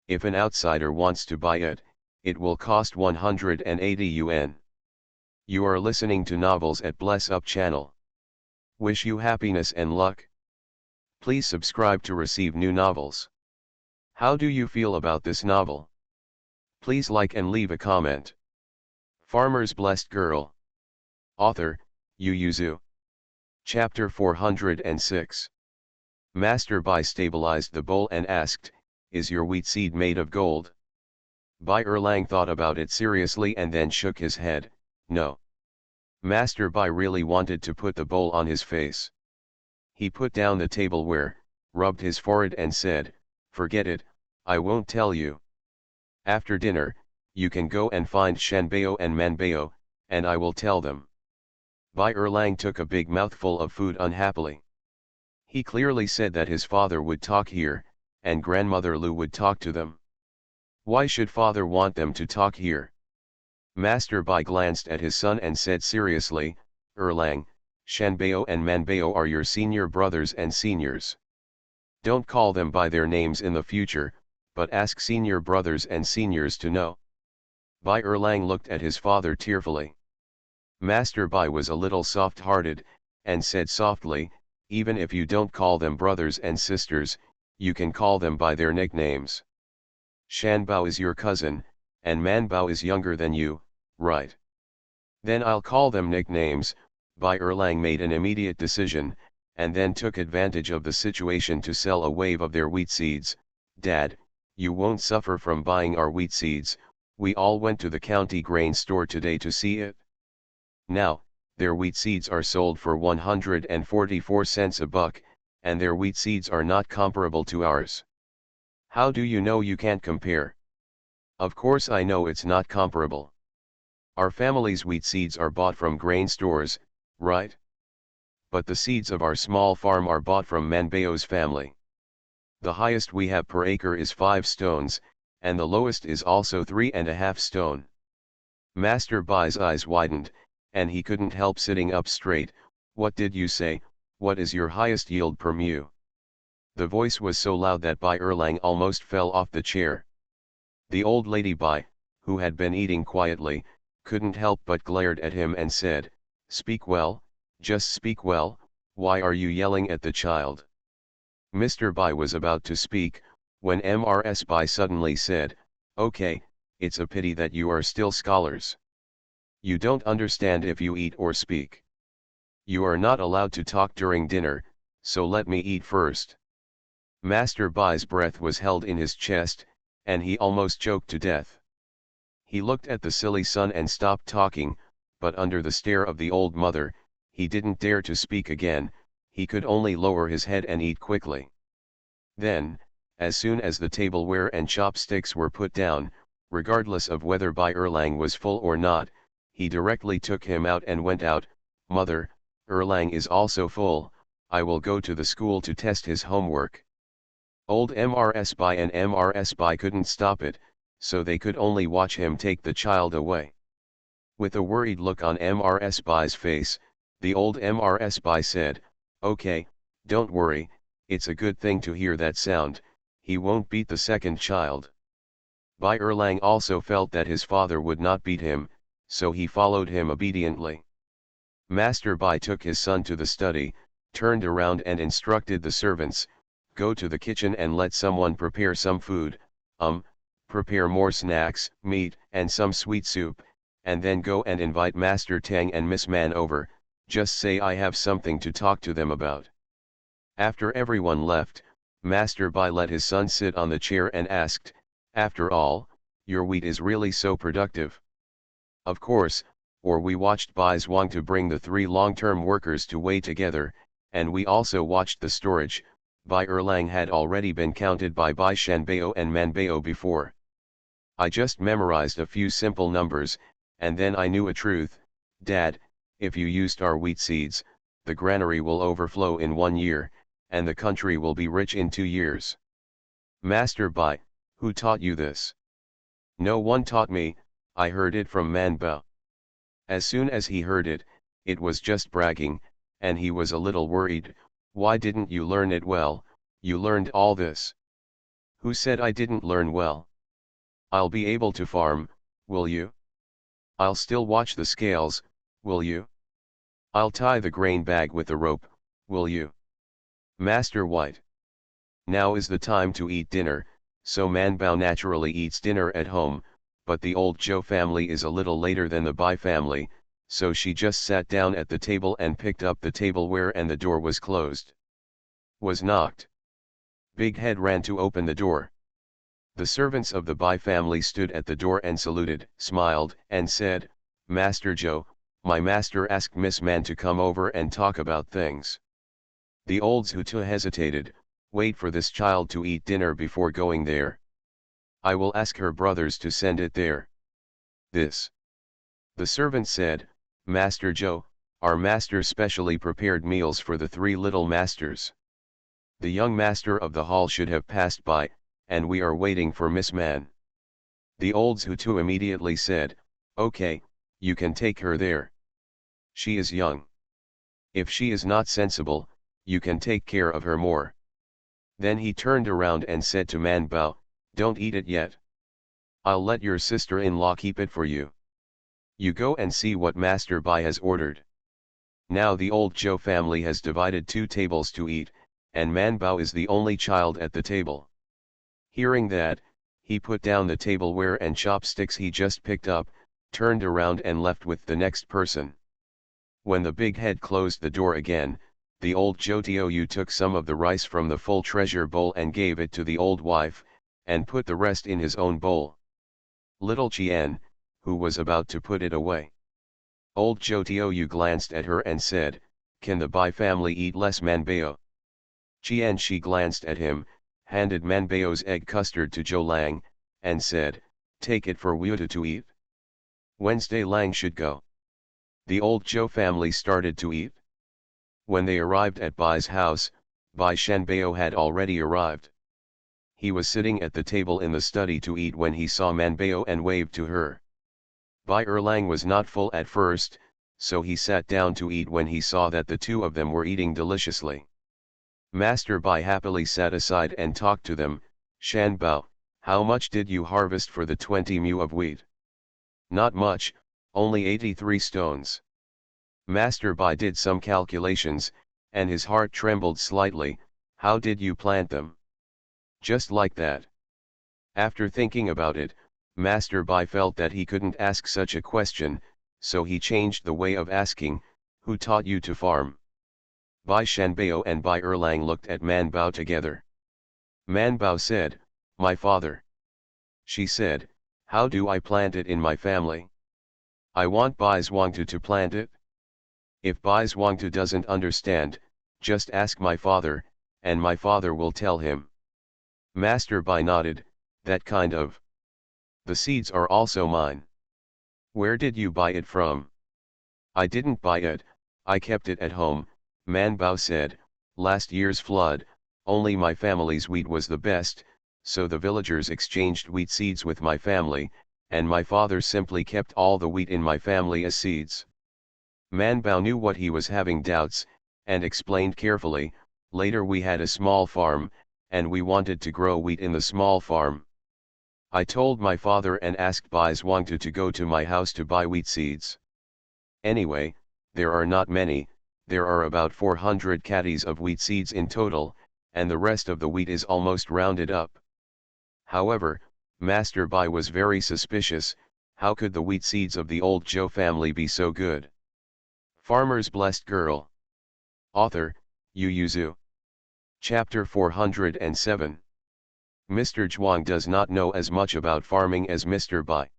If an outsider wants to buy it, it will cost 180 yuan. You are listening to Novels at Bless Up channel. Wish you happiness and luck. Please subscribe to receive new novels. How do you feel about this novel? Please like and leave a comment. Farmer's Blessed Girl. Author, Yu Yuzu. Chapter 406. Master Bai stabilized the bowl and asked, "Is your wheat seed made of gold?" Bai Erlang thought about it seriously and then shook his head, "No." Master Bai really wanted to put the bowl on his face. He put down the tableware, rubbed his forehead and said, "Forget it, I won't tell you. After dinner, you can go and find Shanbao and Manbao, and I will tell them." Bai Erlang took a big mouthful of food unhappily. He clearly said that his father would talk here, and grandmother Lu would talk to them. Why should father want them to talk here? Master Bai glanced at his son and said seriously, "Erlang, Shanbao and Manbao are your senior brothers and seniors. Don't call them by their names in the future, but ask senior brothers and seniors to know. Bai Erlang looked at his father tearfully. Master Bai was a little soft-hearted, and said softly, even if you don't call them brothers and sisters, you can call them by their nicknames. Shan Bao is your cousin, and Man Bao is younger than you, right? Then I'll call them nicknames. Bai Erlang made an immediate decision, and then took advantage of the situation to sell a wave of their wheat seeds. Dad, you won't suffer from buying our wheat seeds, we all went to the county grain store today to see it. Now, their wheat seeds are sold for 144 cents a buck, and their wheat seeds are not comparable to ours. How do you know you can't compare? Of course I know it's not comparable. Our family's wheat seeds are bought from grain stores, right? But the seeds of our small farm are bought from Manbao's family. The highest we have per acre is 5 stones, and the lowest is also 3.5 stone. Master Bai's eyes widened, and he couldn't help sitting up straight. What did you say? What is your highest yield per mu? The voice was so loud that Bai Erlang almost fell off the chair. The old lady Bai, who had been eating quietly, couldn't help but glared at him and said, "Speak well, just speak well, why are you yelling at the child?" Mr. Bai was about to speak, when Mrs. Bai suddenly said, "Okay, it's a pity that you are still scholars. You don't understand if you eat or speak. You are not allowed to talk during dinner, so let me eat first." Master Bai's breath was held in his chest, and he almost choked to death. He looked at the silly son and stopped talking, but under the stare of the old mother, he didn't dare to speak again. He could only lower his head and eat quickly. Then, as soon as the tableware and chopsticks were put down, regardless of whether Bai Erlang was full or not, he directly took him out and went out. "Mother, Erlang is also full, I will go to the school to test his homework." Old Mrs. Bai and Mrs. Bai couldn't stop it, so they could only watch him take the child away. With a worried look on Mrs. Bai's face, the old Mrs. Bai said, "Okay, don't worry, it's a good thing to hear that sound, he won't beat the second child." Bai Erlang also felt that his father would not beat him, so he followed him obediently. Master Bai took his son to the study, turned around and instructed the servants, "Go to the kitchen and let someone prepare some food, prepare more snacks, meat, and some sweet soup, and then go and invite Master Tang and Miss Man over, just say I have something to talk to them about." After everyone left, Master Bai let his son sit on the chair and asked, "After all, your wheat is really so productive?" Of course, or we watched Bai Zhuang to bring the 3 long-term workers to weigh together, and we also watched the storage. Bai Erlang had already been counted by Bai Shanbao and Manbao before. I just memorized a few simple numbers, and then I knew a truth. Dad, if you used our wheat seeds, the granary will overflow in 1 year, and the country will be rich in 2 years. Master Bai, who taught you this? No one taught me, I heard it from Manbao. As soon as he heard it, it was just bragging, and he was a little worried. Why didn't you learn it well? You learned all this. Who said I didn't learn well? I'll be able to farm, will you? I'll still watch the scales, will you? I'll tie the grain bag with a rope, will you? Master White. Now is the time to eat dinner, so Manbao naturally eats dinner at home, but the old Zhou family is a little later than the Bai family, so she just sat down at the table and picked up the tableware and the door was closed. Was knocked. Big Head ran to open the door. The servants of the Bai family stood at the door and saluted, smiled, and said, "Master Zhou, my master asked Miss Man to come over and talk about things." The old Zhutu hesitated, "Wait for this child to eat dinner before going there. I will ask her brothers to send it there." This. The servant said, "Master Zhou, our master specially prepared meals for the 3 little masters. The young master of the hall should have passed by, and we are waiting for Miss Man." The old Zhutu immediately said, "Okay, you can take her there. She is young. If she is not sensible, you can take care of her more." Then he turned around and said to Man Bao, "Don't eat it yet. I'll let your sister-in-law keep it for you. You go and see what Master Bai has ordered." Now the old Zhou family has divided 2 tables to eat, and Man Bao is the only child at the table. Hearing that, he put down the tableware and chopsticks he just picked up, turned around and left with the next person. When the big head closed the door again, the old Zhou took some of the rice from the full treasure bowl and gave it to the old wife, and put the rest in his own bowl. Little Qian, who was about to put it away. Old Zhou glanced at her and said, "Can the Bai family eat less manbao?" Qian she glanced at him, handed manbao's egg custard to Zhou Lang, and said, "Take it for Wu to eat. Wednesday Lang should go." The old Zhou family started to eat. When they arrived at Bai's house, Bai Shanbao had already arrived. He was sitting at the table in the study to eat when he saw Manbao and waved to her. Bai Erlang was not full at first, so he sat down to eat when he saw that the 2 of them were eating deliciously. Master Bai happily sat aside and talked to them. "Shanbao, how much did you harvest for the 20 mu of wheat?" "Not much, only 83 stones. Master Bai did some calculations, and his heart trembled slightly. "How did you plant them?" "Just like that." After thinking about it, Master Bai felt that he couldn't ask such a question, so he changed the way of asking, "Who taught you to farm?" Bai Shanbao and Bai Erlang looked at Man Bao together. Man Bao said, "My father." She said, "How do I plant it in my family? I want Bai Zhuangtu to plant it. If Bai Zhuangtu doesn't understand, just ask my father, and my father will tell him." Master Bai nodded, "That kind of. The seeds are also mine." "Where did you buy it from?" "I didn't buy it, I kept it at home," Man Bao said. "Last year's flood, only my family's wheat was the best, so the villagers exchanged wheat seeds with my family, and my father simply kept all the wheat in my family as seeds." Man Bao knew what he was having doubts, and explained carefully, "Later we had a small farm, and we wanted to grow wheat in the small farm. I told my father and asked Bai Zhuangtu to go to my house to buy wheat seeds. Anyway, there are not many, there are about 400 caddies of wheat seeds in total, and the rest of the wheat is almost rounded up." However, Master Bai was very suspicious. How could the wheat seeds of the old Zhou family be so good? Farmer's Blessed Girl. Author, Yu Yuzu. Chapter 407. Mr. Zhuang does not know as much about farming as Mr. Bai.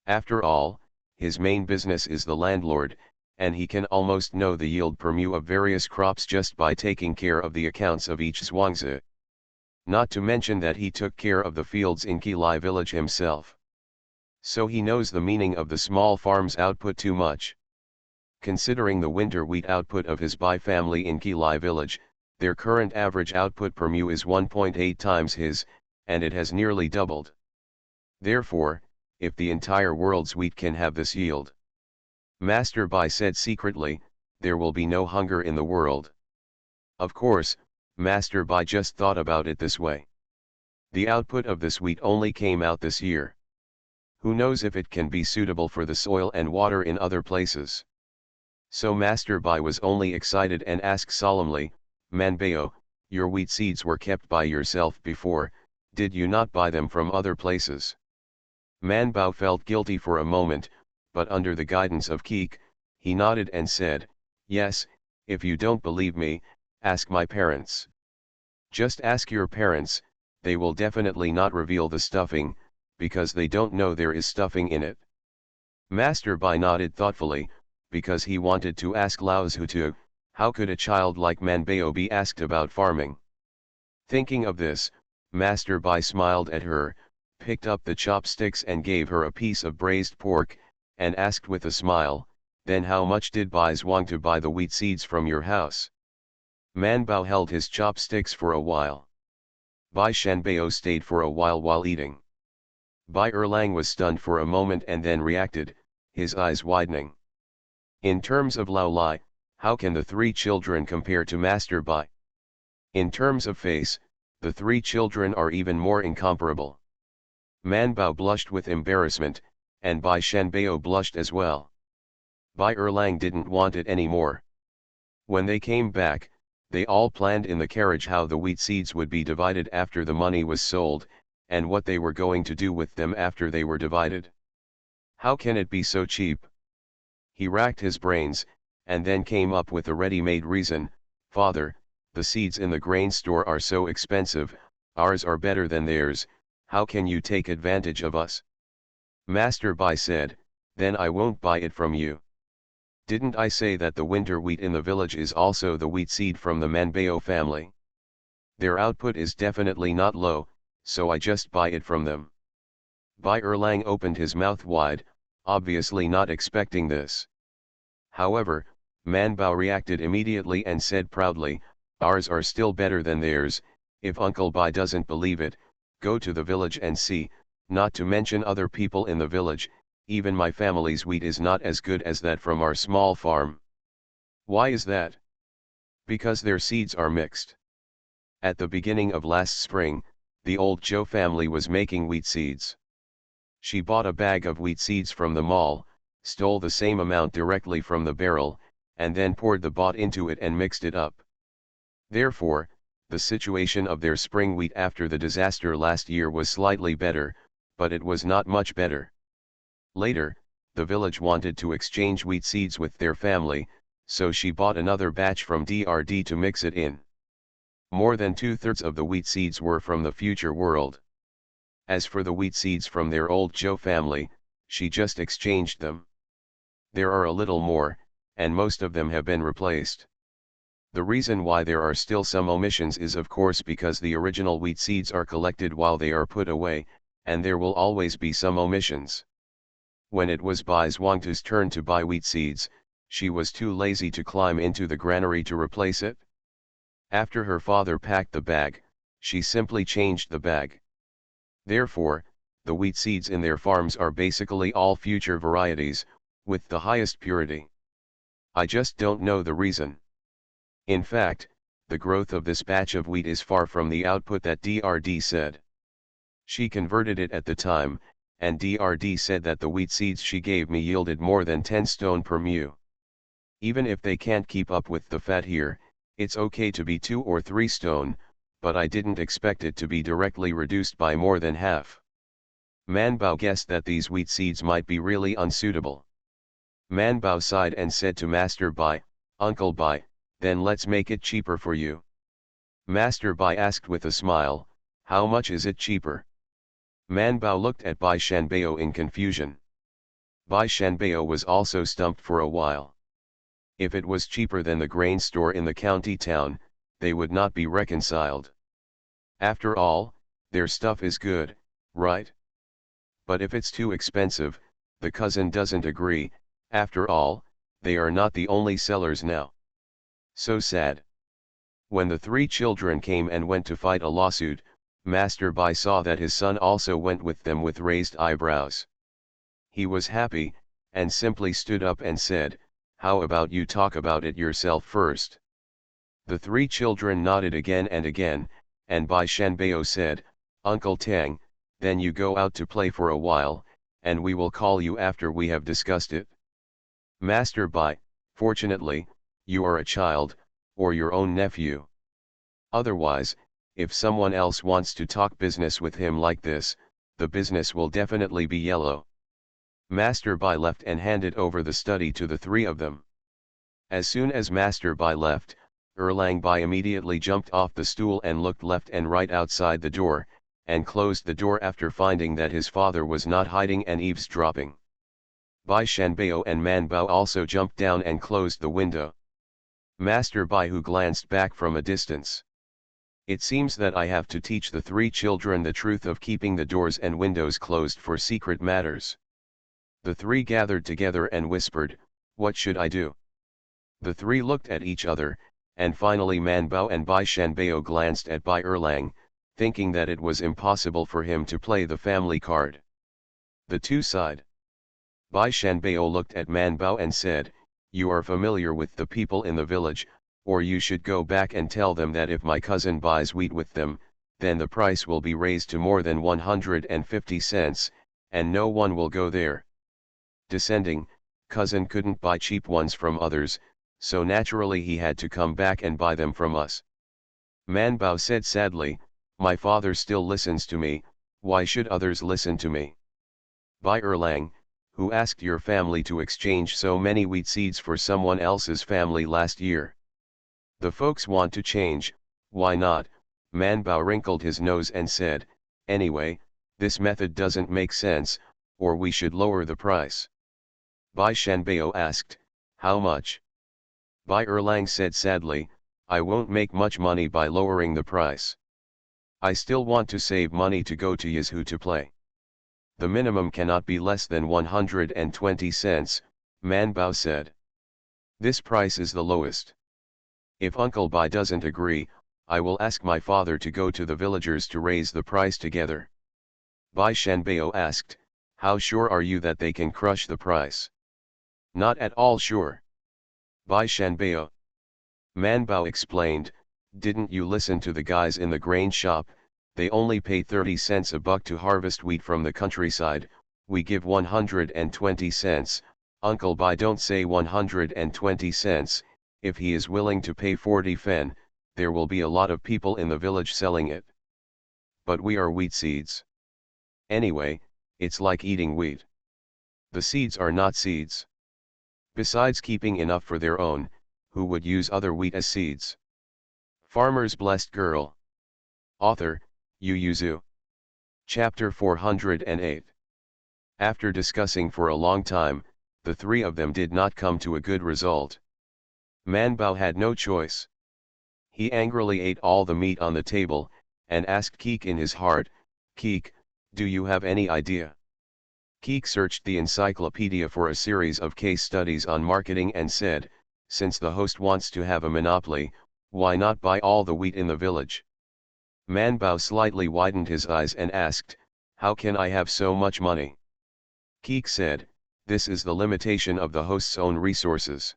After all, his main business is the landlord, and he can almost know the yield per mu of various crops just by taking care of the accounts of each zhuangzi. Not to mention that he took care of the fields in Qilai village himself. So he knows the meaning of the small farm's output too much. Considering the winter wheat output of his Bai family in Qilai village, their current average output per mu is 1.8 times his, and it has nearly doubled. Therefore, if the entire world's wheat can have this yield, Master Bai said secretly, there will be no hunger in the world. Of course, Master Bai just thought about it this way. The output of this wheat only came out this year. Who knows if it can be suitable for the soil and water in other places? So Master Bai was only excited and asked solemnly, "Manbao, your wheat seeds were kept by yourself before, did you not buy them from other places?" Manbao felt guilty for a moment, but under the guidance of Keek, he nodded and said, "Yes, if you don't believe me, ask my parents." "Just ask your parents, they will definitely not reveal the stuffing, because they don't know there is stuffing in it." Master Bai nodded thoughtfully, because he wanted to ask Lao Zhutu, how could a child like Manbao be asked about farming? Thinking of this, Master Bai smiled at her, picked up the chopsticks and gave her a piece of braised pork, and asked with a smile, "Then how much did Bai Zhuangtu buy the wheat seeds from your house?" Manbao held his chopsticks for a while. Bai Shanbao stayed for a while eating. Bai Erlang was stunned for a moment and then reacted, his eyes widening. In terms of Lao Lai, how can the 3 children compare to Master Bai? In terms of face, The three children are even more incomparable. Manbao blushed with embarrassment, and Bai Shanbao blushed as well. Bai Erlang didn't want it anymore. When they came back, they all planned in the carriage how the wheat seeds would be divided after the money was sold, and what they were going to do with them after they were divided. How can it be so cheap? He racked his brains, and then came up with a ready-made reason. Father, the seeds in the grain store are so expensive, ours are better than theirs, how can you take advantage of us? Master Bai said, then I won't buy it from you. Didn't I say that the winter wheat in the village is also the wheat seed from the Manbao family? Their output is definitely not low, so I just buy it from them. Bai Erlang opened his mouth wide, obviously not expecting this. However, Manbao reacted immediately and said proudly, ours are still better than theirs. If Uncle Bai doesn't believe it, go to the village and see, not to mention other people in the village, even my family's wheat is not as good as that from our small farm. Why is that? Because their seeds are mixed. At the beginning of last spring, the old Zhou family was making wheat seeds. She bought a bag of wheat seeds from the mall, stole the same amount directly from the barrel, and then poured the bought into it and mixed it up. Therefore, the situation of their spring wheat after the disaster last year was slightly better, but it was not much better. Later, the village wanted to exchange wheat seeds with their family, so she bought another batch from DRD to mix it in. More than 2/3 of the wheat seeds were from the future world. As for the wheat seeds from their old Zhou family, she just exchanged them. There are a little more, and most of them have been replaced. The reason why there are still some omissions is of course because the original wheat seeds are collected while they are put away, and there will always be some omissions. When it was Bai Zhuangtu's turn to buy wheat seeds, she was too lazy to climb into the granary to replace it. After her father packed the bag, she simply changed the bag. Therefore, the wheat seeds in their farms are basically all future varieties, with the highest purity. I just don't know the reason. In fact, the growth of this batch of wheat is far from the output that DRD said. She converted it at the time, and DRD said that the wheat seeds she gave me yielded more than 10 stone per mu. Even if they can't keep up with the fat here, it's okay to be 2 or 3 stone, but I didn't expect it to be directly reduced by more than half. Manbao guessed that these wheat seeds might be really unsuitable. Manbao sighed and said to Master Bai, Uncle Bai, then let's make it cheaper for you. Master Bai asked with a smile, how much is it cheaper? Manbao looked at Bai Shanbao in confusion. Bai Shanbao was also stumped for a while. If it was cheaper than the grain store in the county town, they would not be reconciled. After all, their stuff is good, right? But if it's too expensive, the cousin doesn't agree. After all, they are not the only sellers now. So sad. When the three children came and went to fight a lawsuit, Master Bai saw that his son also went with them with raised eyebrows. He was happy, and simply stood up and said, how about you talk about it yourself first? The three children nodded again and again, and Bai Shanbao said, Uncle Tang, then you go out to play for a while, and we will call you after we have discussed it. Master Bai, fortunately, you are a child, or your own nephew. Otherwise, if someone else wants to talk business with him like this, the business will definitely be yellow. Master Bai left and handed over the study to the three of them. As soon as Master Bai left, Erlang Bai immediately jumped off the stool and looked left and right outside the door, and closed the door after finding that his father was not hiding and eavesdropping. Bai Shanbao and Manbao also jumped down and closed the window. Master Bai who glanced back from a distance. It seems that I have to teach the three children the truth of keeping the doors and windows closed for secret matters. The three gathered together and whispered, what should I do? The three looked at each other, and finally Manbao and Bai Shanbao glanced at Bai Erlang, thinking that it was impossible for him to play the family card. The two sighed. Bai Shanbao looked at Manbao and said, you are familiar with the people in the village, or you should go back and tell them that if my cousin buys wheat with them, then the price will be raised to more than 150 cents, and no one will go there. Descending, cousin couldn't buy cheap ones from others, so naturally he had to come back and buy them from us. Manbao said sadly, my father still listens to me, why should others listen to me? Bai Erlang, who asked your family to exchange so many wheat seeds for someone else's family last year? The folks want to change, why not? Manbao wrinkled his nose and said, anyway, this method doesn't make sense, or we should lower the price. Bai Shanbao asked, how much? Bai Erlang said sadly, I won't make much money by lowering the price. I still want to save money to go to Yazoo to play. The minimum cannot be less than 120 cents, Manbao said. This price is the lowest. If Uncle Bai doesn't agree, I will ask my father to go to the villagers to raise the price together. Bai Shanbao asked, how sure are you that they can crush the price? Not at all sure. Bai Shanbao. Manbao explained, didn't you listen to the guys in the grain shop? They only pay 30 cents a buck to harvest wheat from the countryside, we give 120 cents, Uncle Bai don't say 120 cents, if he is willing to pay 40 fen, there will be a lot of people in the village selling it. But we are wheat seeds. Anyway, it's like eating wheat. The seeds are not seeds. Besides keeping enough for their own, who would use other wheat as seeds? Farmer's Blessed Girl. Author, Yu Yuzu. Chapter 408. After discussing for a long time, the three of them did not come to a good result. Manbao had no choice. He angrily ate all the meat on the table, and asked Keek in his heart, Keek, do you have any idea? Keek searched the encyclopedia for a series of case studies on marketing and said, since the host wants to have a monopoly, why not buy all the wheat in the village? Manbao slightly widened his eyes and asked, how can I have so much money? Keek said, this is the limitation of the host's own resources.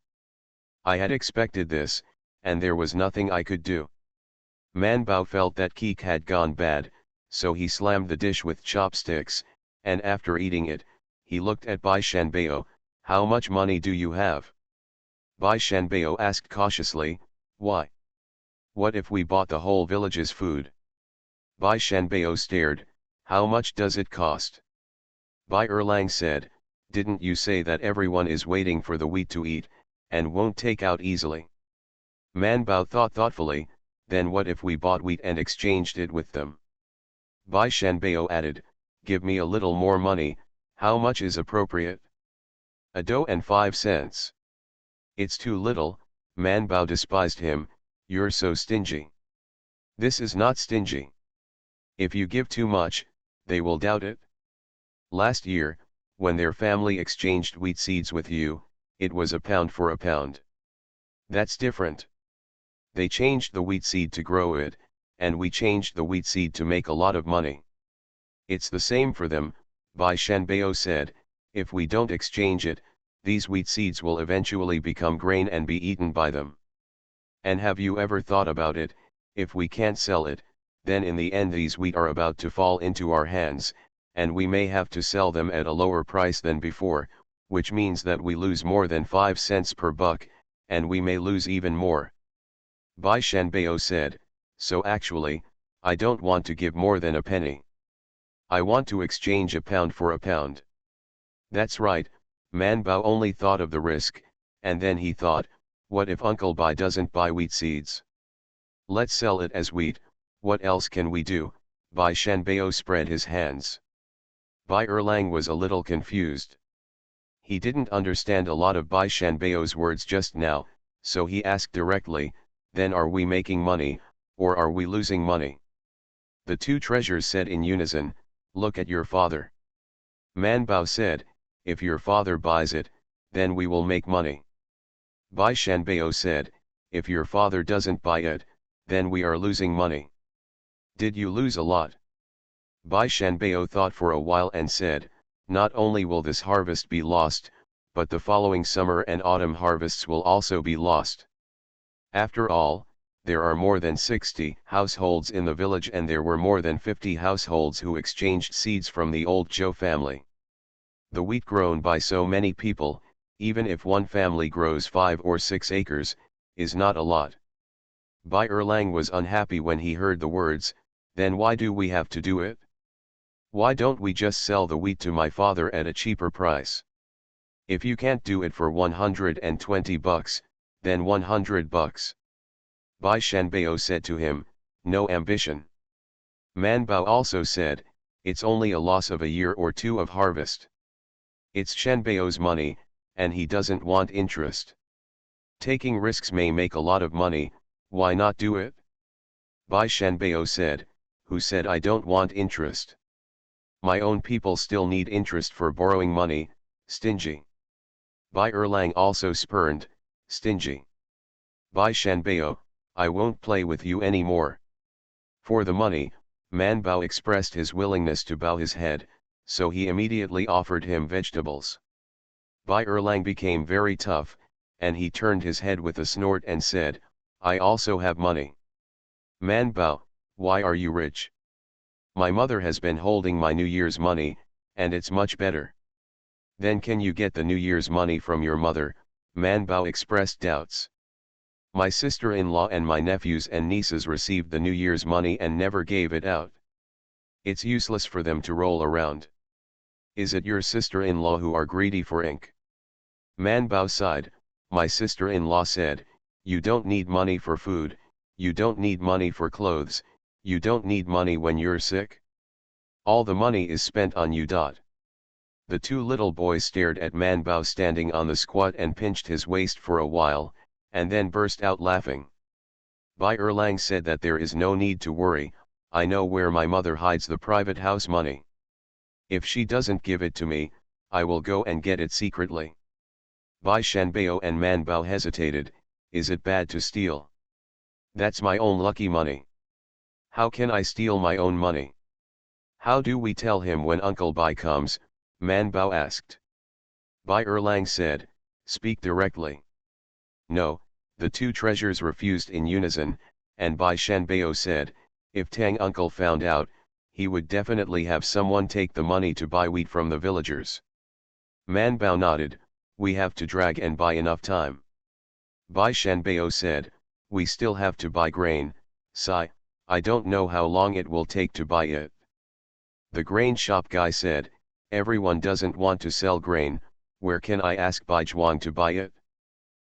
I had expected this, and there was nothing I could do. Manbao felt that Keek had gone bad, so he slammed the dish with chopsticks, and after eating it, he looked at Bai Shanbao, how much money do you have? Bai Shanbao asked cautiously, why? What if we bought the whole village's food? Bai Shanbao stared, how much does it cost? Bai Erlang said, didn't you say that everyone is waiting for the wheat to eat, and won't take out easily? Manbao thought thoughtfully, then what if we bought wheat and exchanged it with them? Bai Shanbao added, give me a little more money, how much is appropriate? A dough and 5 cents. It's too little, Manbao despised him, you're so stingy. This is not stingy. If you give too much, they will doubt it. Last year, when their family exchanged wheat seeds with you, it was a pound for a pound. That's different. They changed the wheat seed to grow it, and we changed the wheat seed to make a lot of money. It's the same for them, Bai Shanbao said, if we don't exchange it, these wheat seeds will eventually become grain and be eaten by them. And have you ever thought about it, if we can't sell it, then in the end these wheat are about to fall into our hands, and we may have to sell them at a lower price than before, which means that we lose more than 5 cents per buck, and we may lose even more. Bai Shanbao said, so actually, I don't want to give more than a penny. I want to exchange a pound for a pound. That's right, Manbao only thought of the risk, and then he thought, what if Uncle Bai doesn't buy wheat seeds? Let's sell it as wheat, what else can we do? Bai Shanbao spread his hands. Bai Erlang was a little confused. He didn't understand a lot of Bai Shanbao's words just now, so he asked directly, then are we making money, or are we losing money? The two treasures said in unison, look at your father. Manbao said, if your father buys it, then we will make money. Bai Shanbao said, if your father doesn't buy it, then we are losing money. Did you lose a lot? Bai Shanbao thought for a while and said, not only will this harvest be lost, but the following summer and autumn harvests will also be lost. After all, there are more than 60 households in the village, and there were more than 50 households who exchanged seeds from the old Zhou family. The wheat grown by so many people, even if one family grows 5 or 6 acres, is not a lot. Bai Erlang was unhappy when he heard the words, "Then why do we have to do it? Why don't we just sell the wheat to my father at a cheaper price? If you can't do it for 120 bucks, then 100 bucks. Bai Shanbao said to him, "No ambition." Man Bao also said, "It's only a loss of a year or two of harvest. It's Shanbao's money, and he doesn't want interest. Taking risks may make a lot of money, why not do it?" Bai Shanbao said, "Who said I don't want interest? My own people still need interest for borrowing money, stingy." Bai Erlang also spurned, "Stingy. Bai Shanbao, I won't play with you anymore." For the money, Man Bao expressed his willingness to bow his head, so he immediately offered him vegetables. Bai Erlang became very tough, and he turned his head with a snort and said, "I also have money." Man Bao, why are you rich? My mother has been holding my New Year's money, and it's much better. Then can you get the New Year's money from your mother? Man Bao expressed doubts. My sister-in-law and my nephews and nieces received the New Year's money and never gave it out. It's useless for them to roll around. Is it your sister-in-law who are greedy for ink? Man Bao sighed. My sister-in-law said, "You don't need money for food, you don't need money for clothes, you don't need money when you're sick. All the money is spent on you. The two little boys stared at Man Bao standing on the squat and pinched his waist for a while, and then burst out laughing. Bai Erlang said that there is no need to worry, I know where my mother hides the private house money. If she doesn't give it to me, I will go and get it secretly. Bai Shanbao and Man Bao hesitated. Is it bad to steal? That's my own lucky money. How can I steal my own money? How do we tell him when Uncle Bai comes? Man Bao asked. Bai Erlang said, "Speak directly." No, the two treasures refused in unison, and Bai Shanbao said, "If Tang Uncle found out, he would definitely have someone take the money to buy wheat from the villagers." Man Bao nodded, "We have to drag and buy enough time." Bai Shanbao said, "We still have to buy grain, Sai, I don't know how long it will take to buy it." The grain shop guy said, "Everyone doesn't want to sell grain, where can I ask Bai Zhuang to buy it?"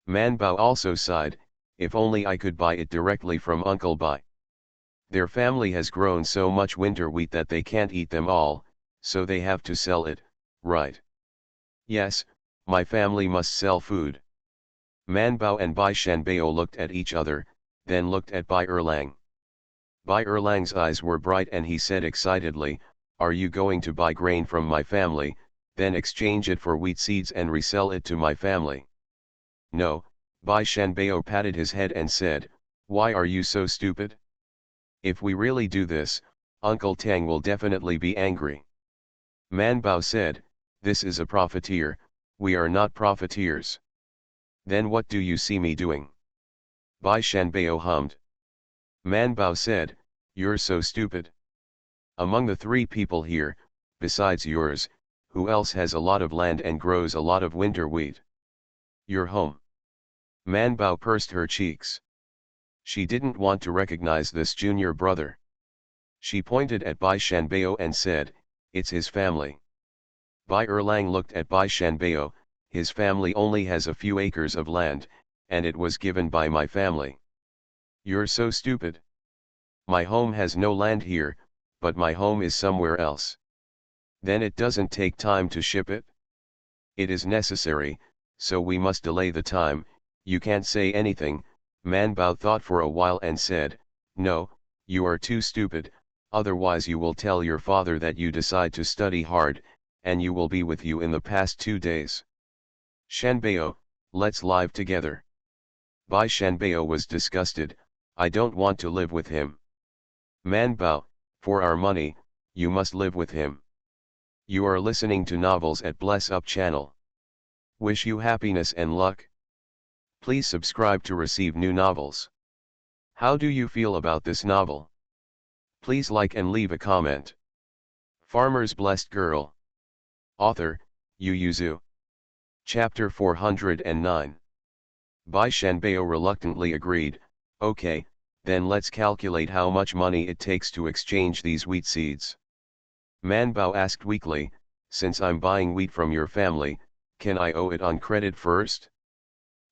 Man Bao also sighed, "If only I could buy it directly from Uncle Bai. Their family has grown so much winter wheat that they can't eat them all, so they have to sell it, right?" "Yes, my family must sell food." Man Bao and Bai Shanbao looked at each other, then looked at Bai Erlang. Bai Erlang's eyes were bright and he said excitedly, "Are you going to buy grain from my family, then exchange it for wheat seeds and resell it to my family?" "No," Bai Shanbao patted his head and said, "Why are you so stupid? If we really do this, Uncle Tang will definitely be angry." Man Bao said, "This is a profiteer, we are not profiteers." "Then what do you see me doing?" Bai Shanbao hummed. Man Bao said, "You're so stupid. Among the three people here, besides yours, who else has a lot of land and grows a lot of winter wheat?" "Your home." Man Bao pursed her cheeks. She didn't want to recognize this junior brother. She pointed at Bai Shanbao and said, "It's his family." Bai Erlang looked at Bai Shanbao, "His family only has a few acres of land, and it was given by my family." "You're so stupid. My home has no land here, but my home is somewhere else. Then it doesn't take time to ship it?" "It is necessary, so we must delay the time, you can't say anything." Man Bao thought for a while and said, "No, you are too stupid, otherwise you will tell your father that you decide to study hard, and you will be with you in the past 2 days. Shanbao, let's live together." Bai Shanbao was disgusted, "I don't want to live with him." Man Bao, "For our money, you must live with him." You are listening to Novels at Bless Up channel. Wish you happiness and luck. Please subscribe to receive new novels. How do you feel about this novel? Please like and leave a comment. Farmer's Blessed Girl. Author, Yu Yuzu. Chapter 409. Bai Shanbao reluctantly agreed. Okay, then let's calculate how much money it takes to exchange these wheat seeds. Man Bao asked weakly, since I'm buying wheat from your family, can I owe it on credit first?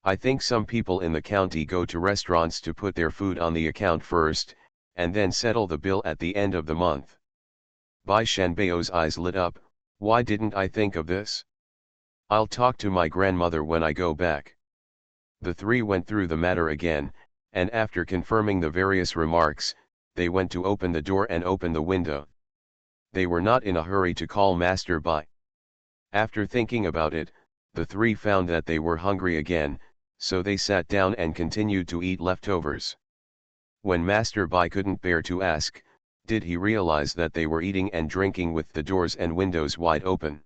I think some people in the county go to restaurants to put their food on the account first, and then settle the bill at the end of the month. Bai Shanbao's eyes lit up. Why didn't I think of this? I'll talk to my grandmother when I go back. The three went through the matter again, and after confirming the various remarks, they went to open the door and open the window. They were not in a hurry to call Master Bai. After thinking about it, the three found that they were hungry again, so they sat down and continued to eat leftovers. When Master Bai couldn't bear to ask, did he realize that they were eating and drinking with the doors and windows wide open?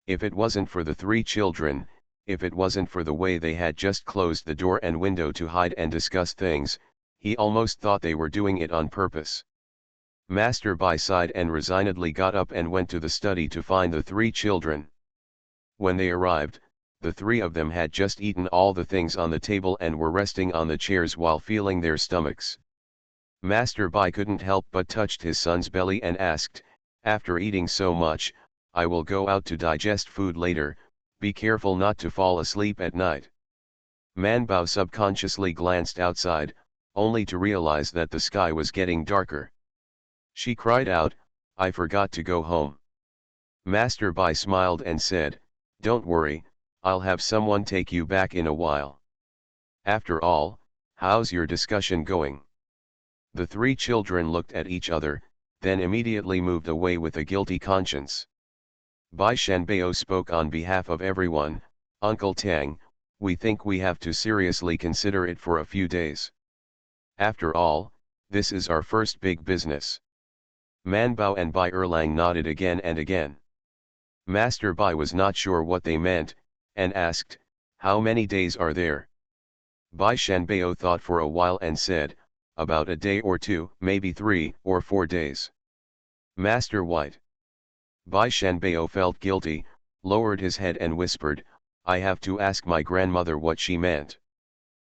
If it wasn't for the three children, if it wasn't for the way they had just closed the door and window to hide and discuss things, he almost thought they were doing it on purpose. Master Bai sighed and resignedly got up and went to the study to find the three children. When they arrived, the three of them had just eaten all the things on the table and were resting on the chairs while feeling their stomachs. Master Bai couldn't help but touched his son's belly and asked, after eating so much, I will go out to digest food later, be careful not to fall asleep at night. Man Bao subconsciously glanced outside, only to realize that the sky was getting darker. She cried out, I forgot to go home. Master Bai smiled and said, don't worry, I'll have someone take you back in a while. After all, how's your discussion going? The three children looked at each other, then immediately moved away with a guilty conscience. Bai Shanbao spoke on behalf of everyone, Uncle Tang, we think we have to seriously consider it for a few days. After all, this is our first big business. Man Bao and Bai Erlang nodded again and again. Master Bai was not sure what they meant, and asked, how many days are there? Bai Shanbao thought for a while and said, about a day or two, maybe 3 or 4 days. Master White. Bai Shanbao felt guilty, lowered his head and whispered, I have to ask my grandmother what she meant.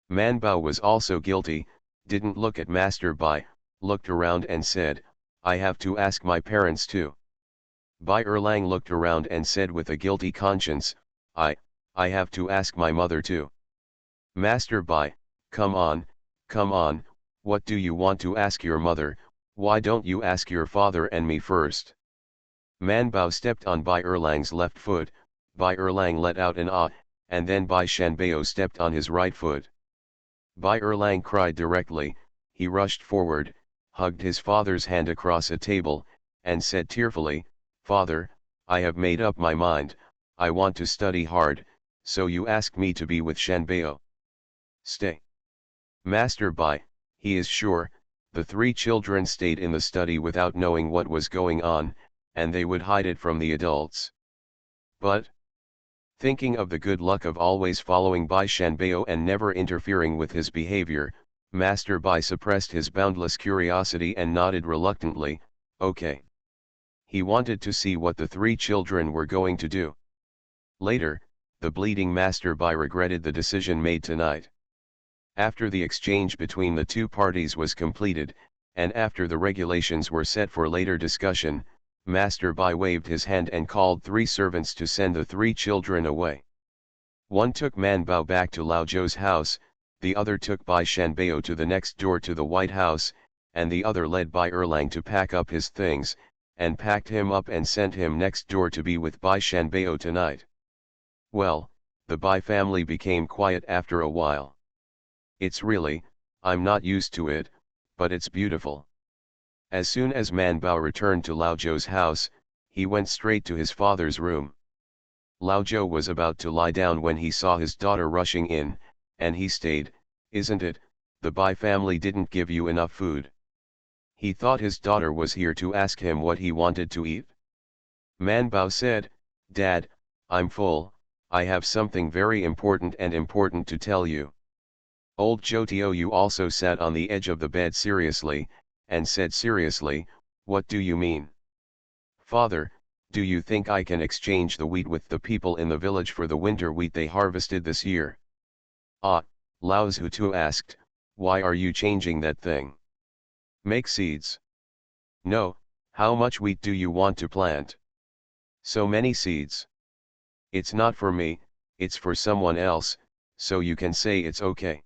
Man Bao was also guilty, didn't look at Master Bai, looked around and said, I have to ask my parents too. Bai Erlang looked around and said with a guilty conscience, I have to ask my mother too. Master Bai, come on, what do you want to ask your mother, why don't you ask your father and me first? Man Bao stepped on Bai Erlang's left foot, Bai Erlang let out an ah, and then Bai Shanbao stepped on his right foot. Bai Erlang cried directly, he rushed forward, hugged his father's hand across a table, and said tearfully, Father, I have made up my mind, I want to study hard, so you ask me to be with Shanbao. Stay. Master Bai, he is sure. The three children stayed in the study without knowing what was going on, and they would hide it from the adults. But, thinking of the good luck of always following Bai Shanbao and never interfering with his behavior, Master Bai suppressed his boundless curiosity and nodded reluctantly, okay. He wanted to see what the three children were going to do. Later, the bleeding Master Bai regretted the decision made tonight. After the exchange between the two parties was completed, and after the regulations were set for later discussion, Master Bai waved his hand and called 3 servants to send the 3 children away. One took Man Bao back to Lao Zhou's house, the other took Bai Shanbao to the next door to the White House, and the other led Bai Erlang to pack up his things, and packed him up and sent him next door to be with Bai Shanbao tonight. Well, the Bai family became quiet after a while. It's really, I'm not used to it, but it's beautiful. As soon as Man Bao returned to Lao Zhou's house, he went straight to his father's room. Lao Zhou was about to lie down when he saw his daughter rushing in, and he stayed, isn't it, the Bai family didn't give you enough food? He thought his daughter was here to ask him what he wanted to eat. Man Bao said, Dad, I'm full, I have something very important to tell you. Old Jotioyu also sat on the edge of the bed seriously, and said seriously, "What do you mean? Father, do you think I can exchange the wheat with the people in the village for the winter wheat they harvested this year?" "Ah," Lao Zhutu asked, "why are you changing that thing? Make seeds." "No, how much wheat do you want to plant?" "So many seeds." "It's not for me, it's for someone else, so you can say it's okay."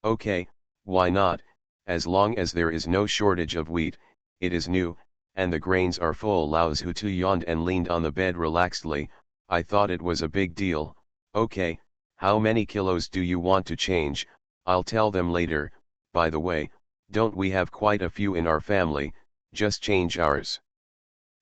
"Okay, why not, as long as there is no shortage of wheat, it is new, and the grains are full." Lao Zhutu yawned and leaned on the bed relaxedly. "I thought it was a big deal." "Okay, how many kilos do you want to change? I'll tell them later. By the way, don't we have quite a few in our family, just change ours."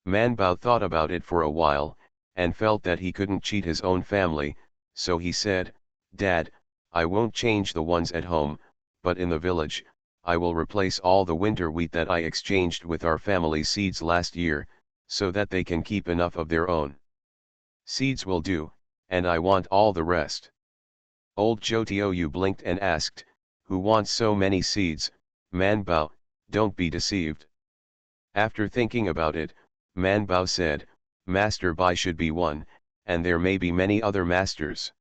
Manbao thought about it for a while, and felt that he couldn't cheat his own family, so he said, "Dad, I won't change the ones at home, but in the village, I will replace all the winter wheat that I exchanged with our family seeds last year, so that they can keep enough of their own. Seeds will do, and I want all the rest." Old Jotioyu blinked and asked, "Who wants so many seeds, Manbao? Don't be deceived." After thinking about it, Manbao said, "Master Bai should be one, and there may be many other masters."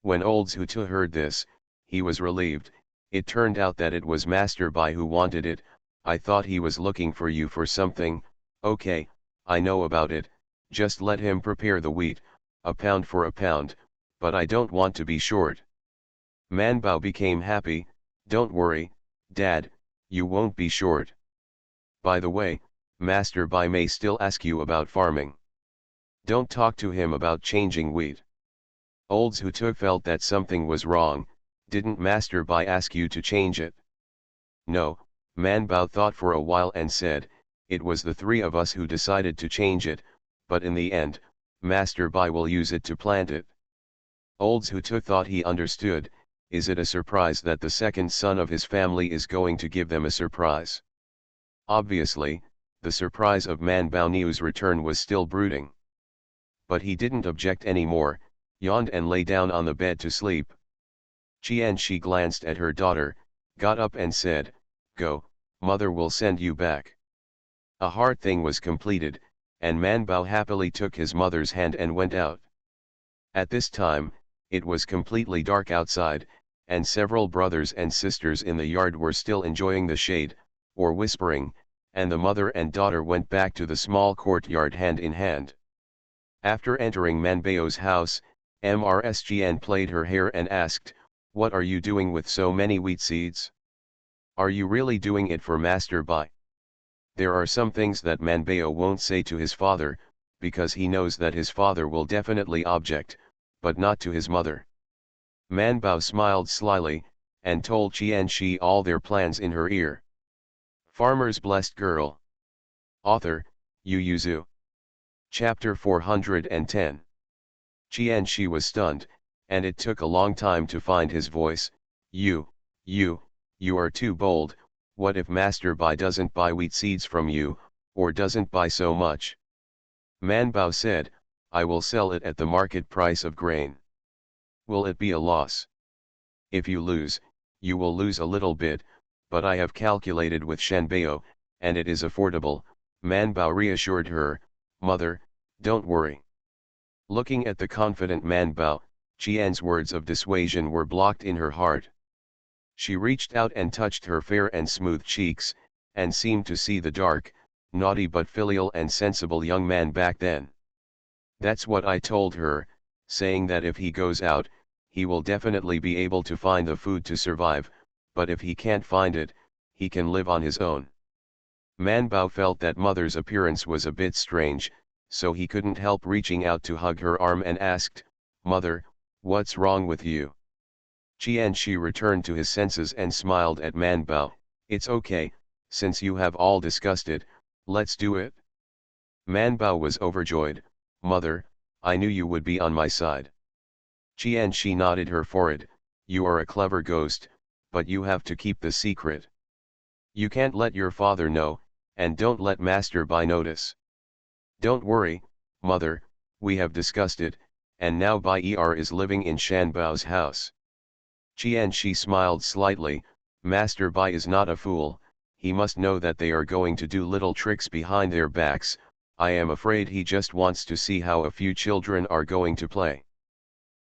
When old Zhutu heard this, he was relieved. "It turned out that it was Master Bai who wanted it. I thought he was looking for you for something." "Okay, I know about it, just let him prepare the wheat, a pound for a pound, but I don't want to be short." Manbao became happy. "Don't worry, Dad, you won't be short. By the way, Master Bai may still ask you about farming. Don't talk to him about changing wheat." Old Zhutu felt that something was wrong. "Didn't Master Bai ask you to change it?" "No," Manbao thought for a while and said, "It was the three of us who decided to change it, but in the end, Master Bai will use it to plant it." Old Zhutu thought he understood. Is it a surprise that the second son of his family is going to give them a surprise? Obviously, the surprise of Manbao Niu's return was still brooding. But he didn't object anymore, yawned and lay down on the bed to sleep. She glanced at her daughter, got up and said, "Go, mother will send you back." A hard thing was completed, and Manbao happily took his mother's hand and went out. At this time, it was completely dark outside, and several brothers and sisters in the yard were still enjoying the shade, or whispering, and the mother and daughter went back to the small courtyard hand in hand. After entering Manbao's house, Mrsgn played her hair and asked, "What are you doing with so many wheat seeds? Are you really doing it for Master Bai?" There are some things that Manbao won't say to his father, because he knows that his father will definitely object, but not to his mother. Manbao smiled slyly, and told Qianxi all their plans in her ear. Farmer's Blessed Girl. Author, Yu Yuzu. Chapter 410. Qianxi was stunned, and it took a long time to find his voice. You are too bold. What if Master Bai doesn't buy wheat seeds from you, or doesn't buy so much?" Manbao said, "I will sell it at the market price of grain." "Will it be a loss?" "If you lose, you will lose a little bit, but I have calculated with Shanbao, and it is affordable." Manbao reassured her, "Mother, don't worry." Looking at the confident Manbao, Qian's words of dissuasion were blocked in her heart. She reached out and touched her fair and smooth cheeks, and seemed to see the dark, naughty but filial and sensible young man back then. "That's what I told her, saying that if he goes out, he will definitely be able to find the food to survive, but if he can't find it, he can live on his own." Manbao felt that mother's appearance was a bit strange, so he couldn't help reaching out to hug her arm and asked, "Mother, what's wrong with you?" Qianxi returned to his senses and smiled at Manbao. "It's okay, since you have all discussed it, let's do it." Manbao was overjoyed. "Mother, I knew you would be on my side." Qianxi nodded her forehead. "You are a clever ghost, but you have to keep the secret. You can't let your father know, and don't let Master Bai notice." "Don't worry, mother, we have discussed it, and now Bai Er is living in Shanbao's house." Qianshi smiled slightly. Master Bai is not a fool, he must know that they are going to do little tricks behind their backs. I am afraid he just wants to see how a few children are going to play.